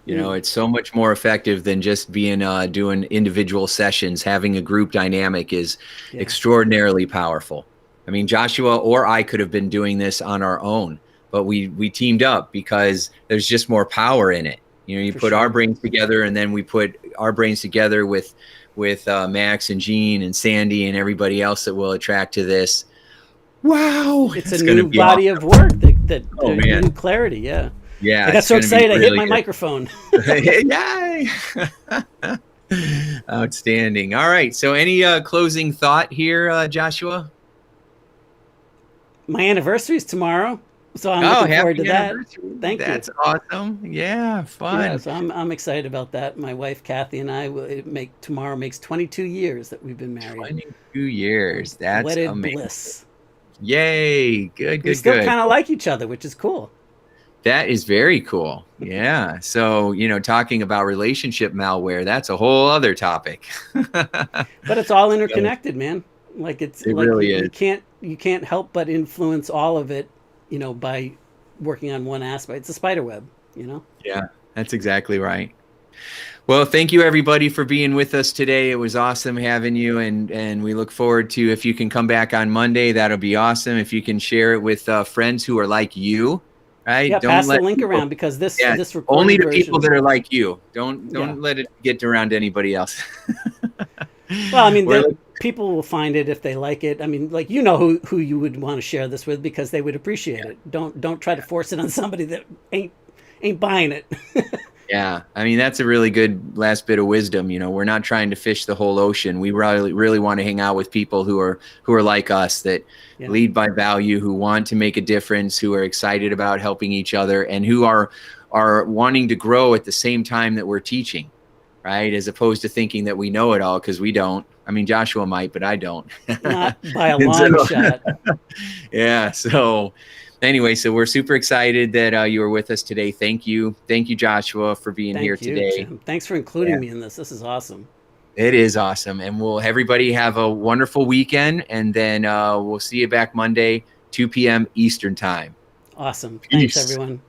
It's so much more effective than just being doing individual sessions. Having a group dynamic is extraordinarily powerful. I mean, Joshua or I could have been doing this on our own, but we teamed up because there's just more power in it. You put our brains together, and then we put our brains together with Max and Gene and Sandy and everybody else that will attract to this. Wow, it's a new body of work that new clarity. Yeah. Yeah. I got so excited I hit my microphone. Yay. Outstanding. All right. So any closing thought here, Joshua? My anniversary is tomorrow, so I'm looking forward to that. Thank you. That's awesome. Yeah, fun. Yeah, so I'm excited about that. My wife Kathy and I tomorrow makes 22 years that we've been married. 22 years. That's wedded amazing. Bliss. Yay! Good. We still kind of like each other, which is cool. That is very cool. Yeah. So, talking about relationship malware, that's a whole other topic. But it's all interconnected, man. It really is. You can't help but influence all of it, by working on one aspect. It's a spider web, Yeah, that's exactly right. Well, thank you everybody for being with us today. It was awesome having you, and we look forward to, if you can come back on Monday, that'll be awesome. If you can share it with friends who are like you, right? Yeah, pass the link around, because this recording only to people that are like you. Don't let it get around to anybody else. Well, I mean, people will find it if they like it. I mean, who you would want to share this with, because they would appreciate it. Don't try to force it on somebody that ain't buying it. Yeah, I mean, that's a really good last bit of wisdom. We're not trying to fish the whole ocean. We really want to hang out with people who are like us, that lead by value, who want to make a difference, who are excited about helping each other, and who are wanting to grow at the same time that we're teaching, right? As opposed to thinking that we know it all, because we don't. I mean, Joshua might, but I don't. Not by a long shot. Yeah. So anyway, so we're super excited that you were with us today. Thank you, Joshua, for being here today. Jim. Thanks for including me in this. This is awesome. It is awesome, and we'll everybody have a wonderful weekend, and then we'll see you back Monday, 2 p.m. Eastern time. Awesome. Thanks, everyone.